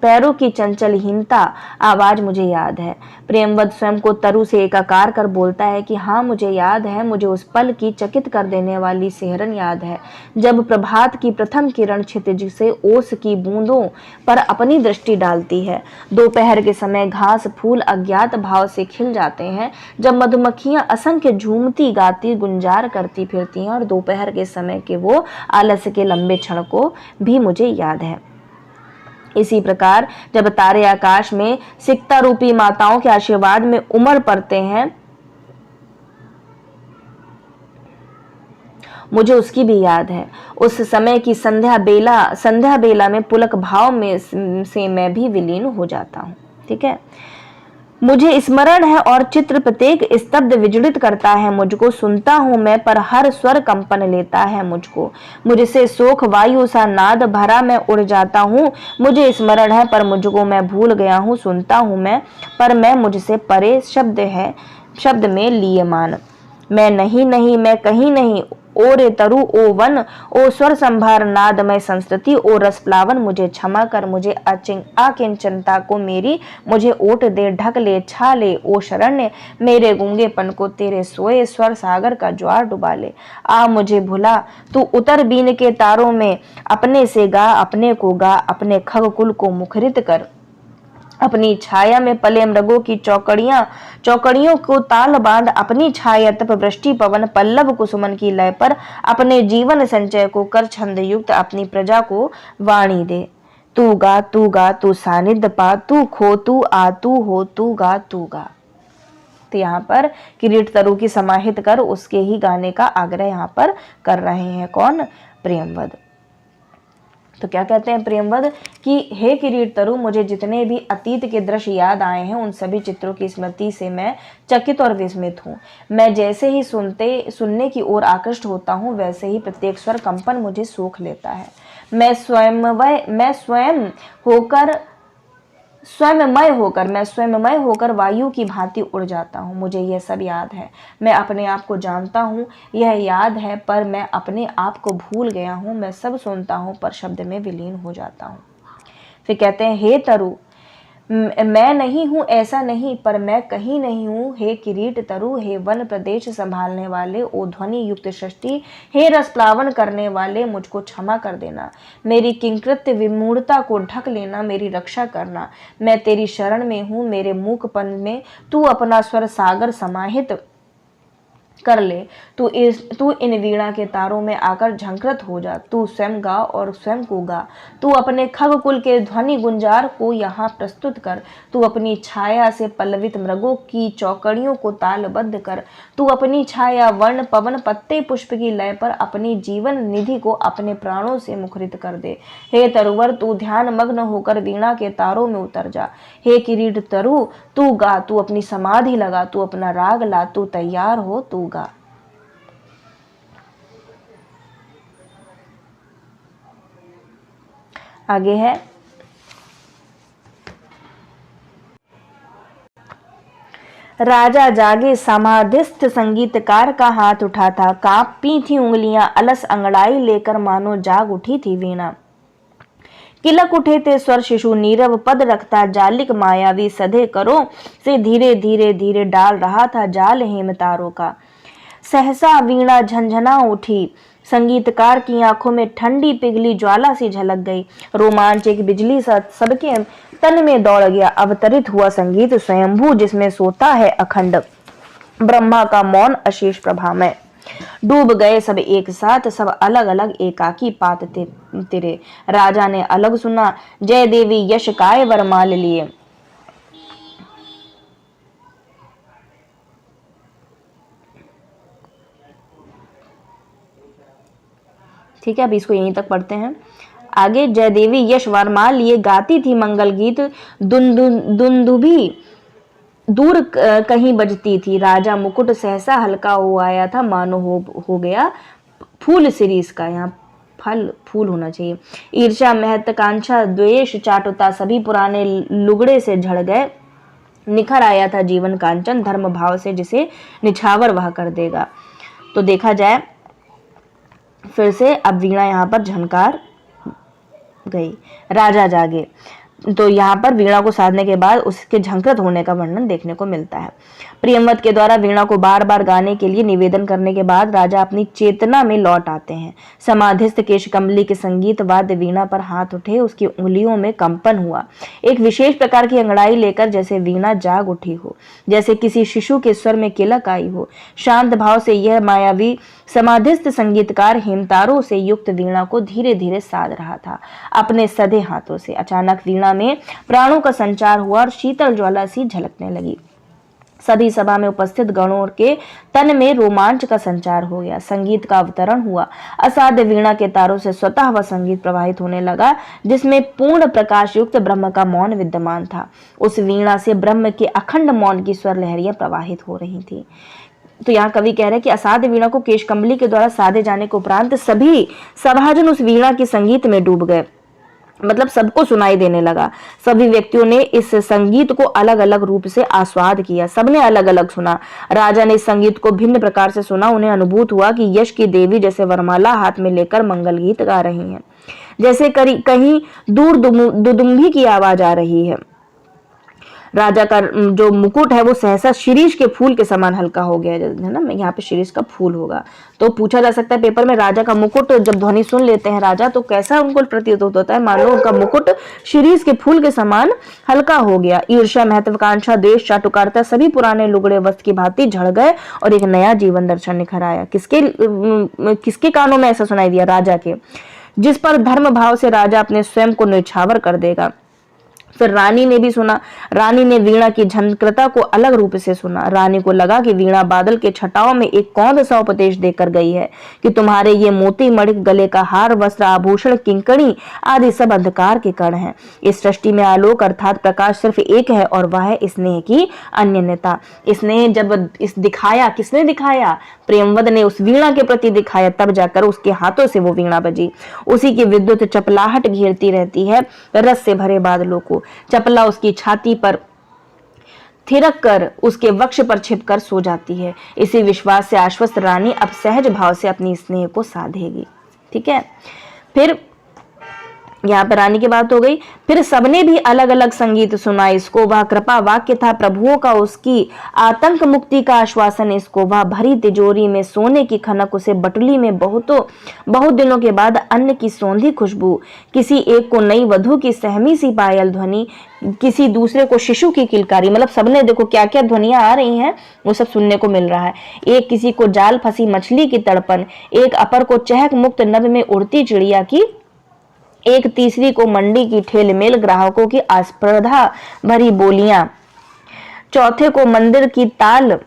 पैरों की चंचलहीनता आवाज मुझे याद है। प्रेमवत स्वयं को तरु से एकाकार कर बोलता है कि हाँ मुझे याद है, मुझे उस पल की चकित कर देने वाली सिहरन याद है जब प्रभात की प्रथम किरण क्षितिज से ओस की बूंदों पर अपनी दृष्टि डालती है। दोपहर के समय घास फूल अज्ञात भाव से खिल जाते हैं, जब मधुमक्खियां असंख्य झूमती गाती गुंजार करती फिरती हैं, और दोपहर के समय के वो आलस्य के लंबे क्षण को भी मुझे याद है। इसी प्रकार जब तारे आकाश में सिकता रूपी माताओं के आशीर्वाद में उमड़ पड़ते हैं, मुझे उसकी भी याद है। उस समय की संध्या बेला में पुलक भाव में से मैं भी विलीन हो जाता हूँ। ठीक है, मुझे स्मरण है और चित्र प्रत्येक स्तब्ध विजड़ित करता है मुझको। सुनता हूं मैं पर हर स्वर कंपन लेता है मुझको। मुझसे शोक वायु सा नाद भरा मैं उड़ जाता हूँ। मुझे स्मरण है पर मुझको मैं भूल गया हूँ। सुनता हूं मैं पर मैं मुझसे परे शब्द में लिए मान। मैं नहीं मैं कहीं नहीं। ओ रे तरु ओ वन ओ स्वर संभार नादमय संस्कृति ओ रस प्लावन, मुझे क्षमा कर मुझे आकिंचनता को मेरी। मुझे ओट दे ढक ले छा ले ओ शरण्य, मेरे गूंगेपन को तेरे सोए स्वर सागर का ज्वार डुबा ले। आ मुझे भुला तू उतर बीन के तारों में, अपने से गा अपने को गा, अपने खग कुल को मुखरित कर। अपनी छाया में पले मृगों की चौकड़ियों को ताल बांध। अपनी छाया तप वृष्टि पवन पल्लव कुसुमन की लय पर। अपने जीवन संचय को कर छंद युक्त, अपनी प्रजा को वाणी दे। तू गा तू सानिध्य पा, तू खो तू आ, तू हो तू गा तू गा। तो यहाँ पर किरीट तरु की समाहित कर उसके ही गाने का आग्रह यहाँ पर कर रहे हैं कौन? प्रियंवद। तो क्या कहते हैं प्रियंवद कि हे किरीट तरु, मुझे जितने भी अतीत के दृश्य याद आए हैं उन सभी चित्रों की स्मृति से मैं चकित और विस्मित हूँ। मैं जैसे ही सुनने की ओर आकृष्ट होता हूँ वैसे ही प्रत्येक स्वर कंपन मुझे सूख लेता है। मैं स्वयंमय होकर वायु की भांति उड़ जाता हूँ। मुझे यह सब याद है, मैं अपने आप को जानता हूँ, यह याद है, पर मैं अपने आप को भूल गया हूँ। मैं सब सुनता हूँ पर शब्द में विलीन हो जाता हूँ। फिर कहते हैं हे तरु, मैं नहीं हूँ ऐसा नहीं, पर मैं कहीं नहीं हूँ। हे किरीट तरु, हे वन प्रदेश संभालने वाले, ओ ध्वनि युक्त सृष्टि, हे रस प्लावन करने वाले, मुझको क्षमा कर देना। मेरी किंकृत्य विमूढ़ता को ढक लेना, मेरी रक्षा करना। मैं तेरी शरण में हूँ। मेरे मूकपन में तू अपना स्वर सागर समाहित कर ले। तू इन वीणा के तारों में आकर झंकृत हो जा। तू स्वयं गा और स्वयं को गा। तू अपने खग कुल के ध्वनि गुंजार को यहाँ प्रस्तुत कर। तू अपनी छाया से पल्लवित मृगों की चौकड़ियों को तालबद्ध कर। तू अपनी छाया वर्ण पवन पत्ते पुष्प की लय पर अपनी जीवन निधि को अपने प्राणों से मुखरित कर दे। हे तरुवर, तू ध्यान मग्न होकर वीणा के तारों में उतर जा। हे किरीट तरु, तू गा, तू अपनी समाधि लगा, तू अपना राग ला, तू तैयार हो, तू गा। आगे है राजा जागे समाधिस्थ संगीतकार का हाथ उठा था। कांपी थी उंगलियां अलस अंगड़ाई लेकर मानो जाग उठी थी वीणा। किलक उठे थे स्वर शिशु नीरव पद रखता जालिक मायावी सधे करो से धीरे धीरे धीरे डाल रहा था जाल हेमतारों का। सहसा वीणा झंझना उठी। संगीतकार की आंखों में ठंडी पिघली ज्वाला सी झलक गई। रोमांच एक बिजली सा सबके तन में दौड़ गया। अवतरित हुआ संगीत स्वयंभू जिसमें सोता है अखंड ब्रह्मा का मौन अशेष प्रभा में। डूब गए सब एक साथ, सब अलग अलग एकाकी पात तेरे। राजा ने अलग सुना, जय देवी यश काय वरमाल लिए। ठीक है, अभी इसको यहीं तक पढ़ते हैं। आगे जय देवी यश वरमाल लिए गाती थी मंगल गीत। दुंदुभी दूर कहीं बजती थी। राजा मुकुट सहसा हल्का हो आया था, मानो हो गया फूल सिरीस का। यहाँ फूल होना चाहिए। ईर्ष्या महत्वाकांक्षा द्वेष चाटुता सभी पुराने लुगड़े से झड़ गए। निखर आया था जीवन कांचन धर्म भाव से जिसे निछावर वह कर देगा। तो देखा जाए फिर से अब वीणा यहाँ पर झनकार गई। राजा जागे, तो यहाँ पर वीणा को साधने के बाद उसके झंकृत होने का वर्णन देखने को मिलता है। प्रियंवद के द्वारा वीणा को बार बार गाने के लिए निवेदन करने के बाद राजा अपनी चेतना में लौट आते हैं। समाधिस्थ केशकमली के संगीत वाद्य वीणा पर हाथ उठे, उसकी उंगलियों में कंपन हुआ। एक विशेष प्रकार की अंगड़ाई लेकर जैसे वीणा जाग उठी हो, जैसे किसी शिशु के स्वर में किलक आई हो। शांत भाव से यह मायावी समाधिस्थ संगीतकार हिमतारों से युक्त वीणा को धीरे धीरे साध रहा था अपने सधे हाथों से। अचानक वीणा में प्राणों का संचार हुआ और शीतल ज्वाला सी झलकने लगी। सभी सभा में उपस्थित गणों के तन में रोमांच का संचार हो गया। संगीत का अवतरण हुआ। असाध्य वीणा के तारों से स्वतः वह संगीत प्रवाहित होने लगा, जिसमें पूर्ण प्रकाश युक्त ब्रह्म का मौन विद्यमान था। उस वीणा से ब्रह्म के अखंड मौन की स्वर लहरियां प्रवाहित हो रही थी। तो यहाँ कवि कह रहे हैं कि असाध्य वीणा को केशकमली के द्वारा साधे जाने के उपरांत सभी सभाजन उस वीणा के संगीत में डूब गए। मतलब सबको सुनाई देने लगा। सभी व्यक्तियों ने इस संगीत को अलग अलग रूप से आस्वाद किया। सबने अलग अलग सुना। राजा ने इस संगीत को भिन्न प्रकार से सुना। उन्हें अनुभूत हुआ कि यश की देवी जैसे वरमाला हाथ में लेकर मंगल गीत गा रही हैं, जैसे कहीं दूर दुदुम्भी की आवाज आ रही है। राजा का जो मुकुट है वो सहसा शिरीष के फूल के समान हल्का हो गया है ना, यहाँ पे शिरीष का फूल होगा। तो पूछा जा सकता है पेपर में, राजा का मुकुट जब ध्वनि सुन लेते हैं राजा तो कैसा उनको प्रतीत होता है? मान लो उनका मुकुट शिरीष के फूल के समान हल्का हो गया। ईर्ष्या, महत्वाकांक्षा, द्वेष, चाटुकारिता सभी पुराने लुगड़े वस्त्र की भांति झड़ गए और एक नया जीवन दर्शन निखर आया। किसके कानों में ऐसा सुनाई दिया? राजा के, जिस पर धर्म भाव से राजा अपने स्वयं को न्यौछावर कर देगा। फिर रानी ने भी सुना। रानी ने वीणा की झनकृता को अलग रूप से सुना। रानी को लगा कि वीणा बादल के छटाओं में एक कौन सा उपदेश देकर गई है कि तुम्हारे ये मोती मणिक, गले का हार, वस्त्र, आभूषण, किंकणी आदि सब अंधकार के कण हैं। इस सृष्टि में आलोक अर्थात प्रकाश सिर्फ एक है और वह है स्नेह की अन्यन्यता। स्नेह जब इस दिखाया, किसने दिखाया? प्रेमवद ने उस वीणा के प्रति दिखाया, तब जाकर उसके हाथों से वो वीणा बजी। उसी की विद्युत चपलाहट घेरती रहती है रस से भरे बादलों को। चपला उसकी छाती पर थिरक कर उसके वक्ष पर छिपकर सो जाती है। इसी विश्वास से आश्वस्त रानी अब सहज भाव से अपनी स्नेह को साधेगी। ठीक है, फिर यहाँ पर रानी की बात हो गई। फिर सबने भी अलग अलग संगीत सुना। इसको वह कृपा वाक्य था प्रभुओं का, उसकी आतंक मुक्ति का आश्वासन। इसको वह भरी तिजोरी में सोने की खनक, उसे बटुली में बहुत दिनों के बाद अन्न की सौंधी खुशबू, किसी एक को नई वधू की सहमी सी पायल ध्वनि, किसी दूसरे को शिशु की किलकारी। मतलब सबने देखो क्या क्या ध्वनियां आ रही हैं वो सब सुनने को मिल रहा है। एक किसी को जाल फंसी मछली की तड़पन, एक अपर को चहक मुक्त नभ में उड़ती चिड़िया की, एक तीसरी को मंडी की ठेलमेल, ग्राहकों की आस्पर्धा भरी बोलियां, चौथे को मंदिर की ताल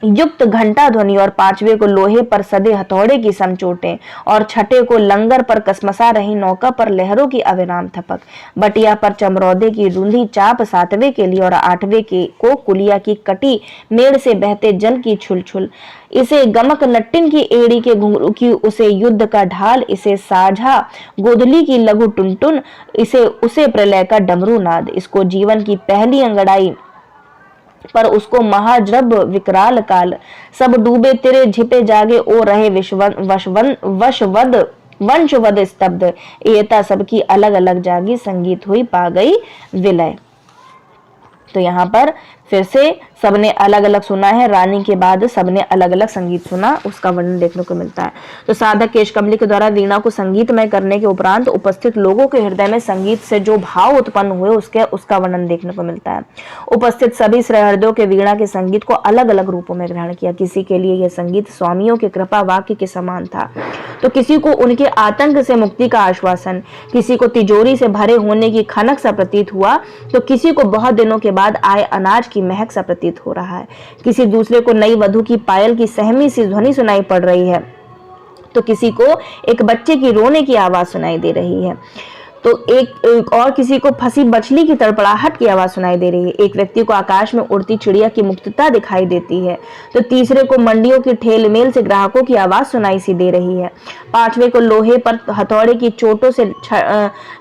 युक्त घंटा ध्वनि और पांचवे को लोहे पर सदे हथौड़े की समचोटें और छठे को लंगर पर कसमसा रही नौका पर लहरों की अविराम थपक, बटिया पर चमरौदे की रूंधी चाप सातवें के लिए और आठवें के को कुलिया की कटी मेड़ से बहते जल की छुलछुल, इसे गमक नट्टिन की एड़ी के घुंघरू की, उसे युद्ध का ढाल, इसे साझा गोधली की लघु टुनटुन, उसे प्रलय का डमरू नाद, इसको जीवन की पहली अंगड़ाई पर उसको महाजब विकराल काल, सब डूबे तेरे झिपे जागे ओ रहे वंशवद स्तब्ध, एता सबकी अलग अलग जागी, संगीत हुई पा गई विलय। तो यहाँ पर फिर से सबने अलग अलग सुना है। रानी के बाद सबने अलग अलग संगीत सुना, उसका वर्णन देखने को मिलता है। तो साधक केशकमली के द्वारा वीणा को संगीतमय करने के उपरांत उपस्थित लोगों के हृदय में संगीत से जो भाव उत्पन्न हुए उसका वर्णन देखने को मिलता है। उपस्थित सभी श्रेहृदयों के वीणा के संगीत को अलग अलग रूपों में ग्रहण किया। किसी के लिए यह संगीत स्वामियों के कृपा वाक्य के समान था, तो किसी को उनके आतंक से मुक्ति का आश्वासन, किसी को तिजोरी से भरे होने की खनक सा प्रतीत हुआ, तो किसी को बहुत दिनों के बाद आए अनाज की महक सा प्रतीत हो रहा है, किसी दूसरे को नई वधू की पायल की सहमी सी ध्वनि सुनाई पड़ रही है, तो किसी को एक बच्चे की रोने की आवाज सुनाई दे रही है, तो एक और किसी को फंसी मछली की तड़पड़ाहट की आवाज सुनाई दे रही है। एक व्यक्ति को आकाश में उड़ती चिड़िया की मुक्तता दिखाई देती है, तो तीसरे को मंडियों की ठेलमेल से ग्राहकों की आवाज सुनाई सी दे रही है। पांचवे को लोहे पर हथौड़े की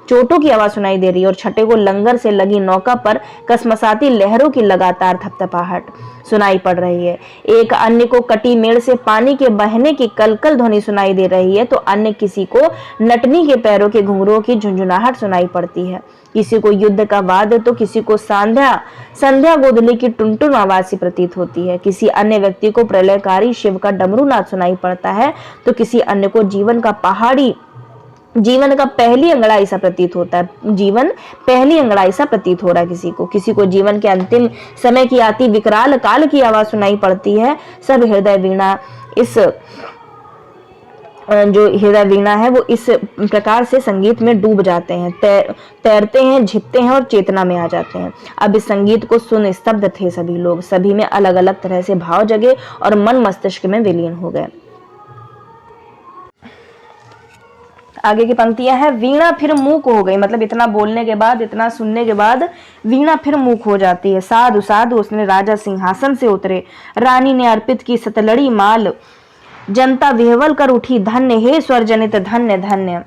चोटों की आवाज सुनाई दे रही है और छठे को लंगर से लगी नौका पर कसमसाती लहरों की लगातार थपथपाहट सुनाई पड़ रही है। एक अन्य को कटी मेड़ से पानी के बहने की कलकल ध्वनि सुनाई दे रही है, तो अन्य किसी को नटनी के पैरों के घुंघरुओं की झुंझुना खड़खड़ाहट सुनाई पड़ती है। किसी को युद्ध का वाद्य तो किसी को संध्या गोधली की टुनटुन आवाज सी प्रतीत होती है। किसी अन्य व्यक्ति को प्रलयकारी शिव का डमरू नाद सुनाई पड़ता है तो किसी अन्य को जीवन का पहली अंगड़ाई सा प्रतीत होता है। जीवन पहली अंगड़ाई सा प्रतीत हो रहा है किसी को जीवन के अंतिम समय की आती विकराल काल की आवाज सुनाई पड़ती है। सब हृदय वीणा जो हृदय वीणा है वो इस प्रकार से संगीत में डूब जाते हैं, तैरते हैं, झिपते हैं और चेतना में आ जाते हैं। अब इस संगीत को सुन स्तब्ध थे सभी लोग। सभी में अलग अलग तरह से भाव जगे और मन मस्तिष्क में विलीन हो गए। आगे की पंक्तियां हैं, वीणा फिर मूक हो गई, मतलब इतना बोलने के बाद, इतना सुनने के बाद वीणा फिर मूक हो जाती है। साधु साधु उसने राजा सिंहासन से उतरे, रानी ने अर्पित की सतलड़ी माल, जनता विह्वल कर उठी, धन्य हे स्वर जनित धन्य धन्य।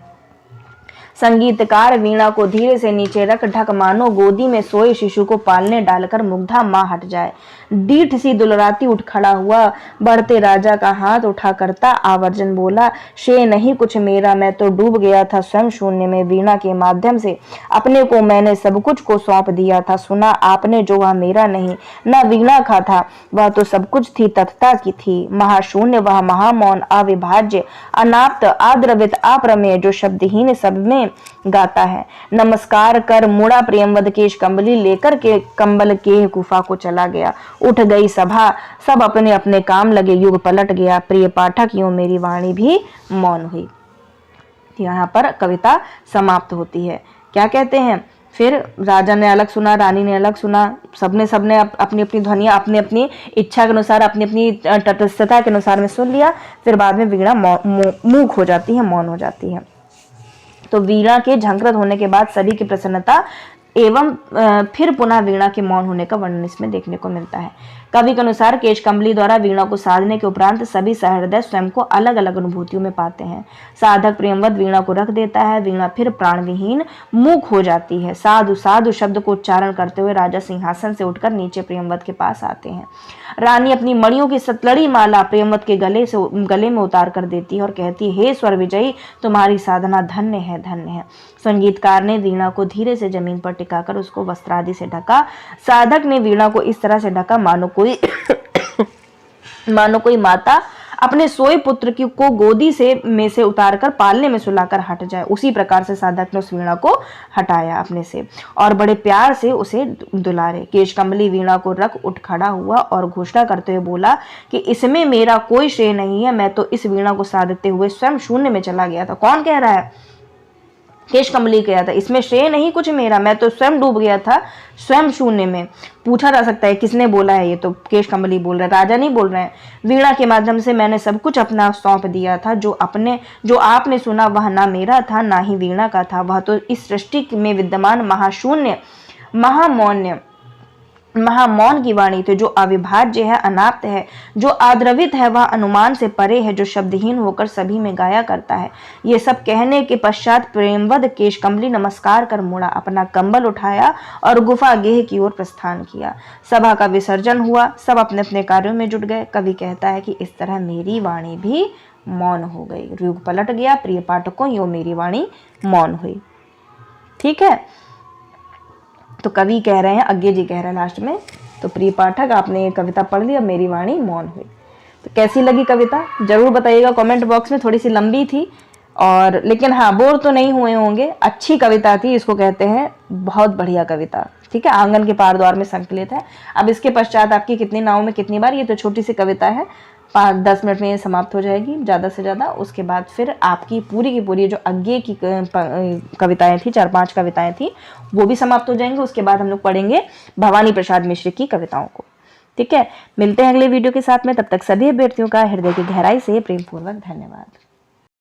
संगीतकार वीणा को धीरे से नीचे रख ढक मानो गोदी में सोए शिशु को पालने डालकर मुग्धा मां हट जाए। डीठ सी दुलराती उठ खड़ा हुआ, बढ़ते राजा का हाथ उठा करता आवर्जन बोला, शे नहीं कुछ मेरा, मैं तो डूब गया था स्वयं शून्य में। वीणा के माध्यम से अपने को मैंने सब कुछ को सौंप दिया था। सुना आपने जो वह मेरा नहीं, न वीणा का था, वह तो सब कुछ थी, तथता की थी। महाशून्य वह महामौन अविभाज्य अनाप्त आद्रवित अप्रमेय जो शब्दहीन सब में गाता है। नमस्कार कर मुड़ा प्रियंवद केश कंबली लेकर के कंबल के गुफा को चला गया। उठ गई सभा, सब अपने अपने काम लगे, युग पलट गया। प्रिय पाठक यूं मेरी वाणी भी मौन हुई। यहाँ पर कविता समाप्त होती है। क्या कहते हैं, फिर राजा ने अलग सुना, रानी ने अलग सुना, सबने अपनी अपनी ध्वनियां अपनी अपनी इच्छा के अनुसार, अपनी अपनी तटस्थता के अनुसार में सुन लिया। फिर बाद में वीणा मूक हो जाती है, मौन हो जाती है। तो वीणा के झंकृत होने के बाद सभी की प्रसन्नता एवं फिर पुनः वीणा के मौन होने का वर्णन इसमें देखने को मिलता है। कवि के अनुसार केश कंबली द्वारा वीणा को साधने के उपरांत सभी सहृदय स्वयं को अलग अलग अनुभूतियों में पाते हैं। साधक प्रियंवद वीणा को रख देता है, वीणा फिर प्राणविहीन मूक हो जाती है। साधु साधु शब्द को उच्चारण करते हुए राजा सिंहासन से उठकर नीचे प्रियंवद के पास आते हैं। रानी अपनी मणियों की सतलड़ी माला प्रियंवद के गले में उतार कर देती है और कहती है, हे स्वर विजयी, तुम्हारी साधना धन्य है, धन्य है। संगीतकार ने वीणा को धीरे से जमीन पर टिकाकर उसको वस्त्र आदि से ढका। साधक ने वीणा को इस तरह से ढका मानो कोई माता अपने सोए पुत्र को गोदी में से उतारकर पालने में सुलाकर हट जाए। उसी प्रकार से साधक ने उस वीणा को हटाया अपने से और बड़े प्यार से उसे दुलारे। केश कंबली वीणा को रख उठ खड़ा हुआ और घोषणा करते हुए बोला कि इसमें मेरा कोई श्रेय नहीं है, मैं तो इस वीणा को साधते हुए स्वयं शून्य में चला गया था। कौन कह रहा है? केश कंबली कहा था, इसमें श्रेय नहीं कुछ मेरा, मैं तो स्वयं डूब गया था स्वयं शून्य में। पूछा जा सकता है किसने बोला है, ये तो केश कंबली बोल रहा है, राजा नहीं बोल रहे हैं। वीणा के माध्यम से मैंने सब कुछ अपना सौंप दिया था। जो आपने सुना वह ना मेरा था ना ही वीणा का था, वह तो इस सृष्टि में विद्यमान महाशून्य महामौन की वाणी थी, जो अविभाज्य है, अनाप्त है, जो आद्रवित है, वह अनुमान से परे है, जो शब्दहीन होकर सभी में गाया करता है। ये सब कहने के पश्चात प्रेमवद केश कंबली नमस्कार कर मुड़ा, अपना कंबल उठाया और गुफा गेह की ओर प्रस्थान किया। सभा का विसर्जन हुआ, सब अपने अपने कार्यों में जुट गए। कवि कहता है कि इस तरह मेरी वाणी भी मौन हो गई, युग पलट गया। प्रिय पाठकों, यो मेरी वाणी मौन हुई। ठीक है, तो कवि कह रहे हैं, अज्ञे जी कह रहे हैं लास्ट में, तो प्रिय पाठक आपने ये कविता पढ़ ली, अब मेरी वाणी मौन हुई। तो कैसी लगी कविता जरूर बताइएगा कमेंट बॉक्स में। थोड़ी सी लंबी थी और लेकिन हाँ, बोर तो नहीं हुए होंगे। अच्छी कविता थी, इसको कहते हैं बहुत बढ़िया कविता। ठीक है, आंगन के पार द्वार में संकलित है। अब इसके पश्चात आपकी कितनी नाव में कितनी बार, ये तो छोटी सी कविता है, 5-10 मिनट में ये समाप्त हो जाएगी ज़्यादा से ज़्यादा। उसके बाद फिर आपकी पूरी की पूरी जो अज्ञे की कविताएं थी, 4-5 कविताएं थी, वो भी समाप्त हो जाएंगी। उसके बाद हम लोग पढ़ेंगे भवानी प्रसाद मिश्र की कविताओं को। ठीक है, मिलते हैं अगले वीडियो के साथ में। तब तक सभी अभ्यर्थियों का हृदय की गहराई से प्रेमपूर्वक धन्यवाद।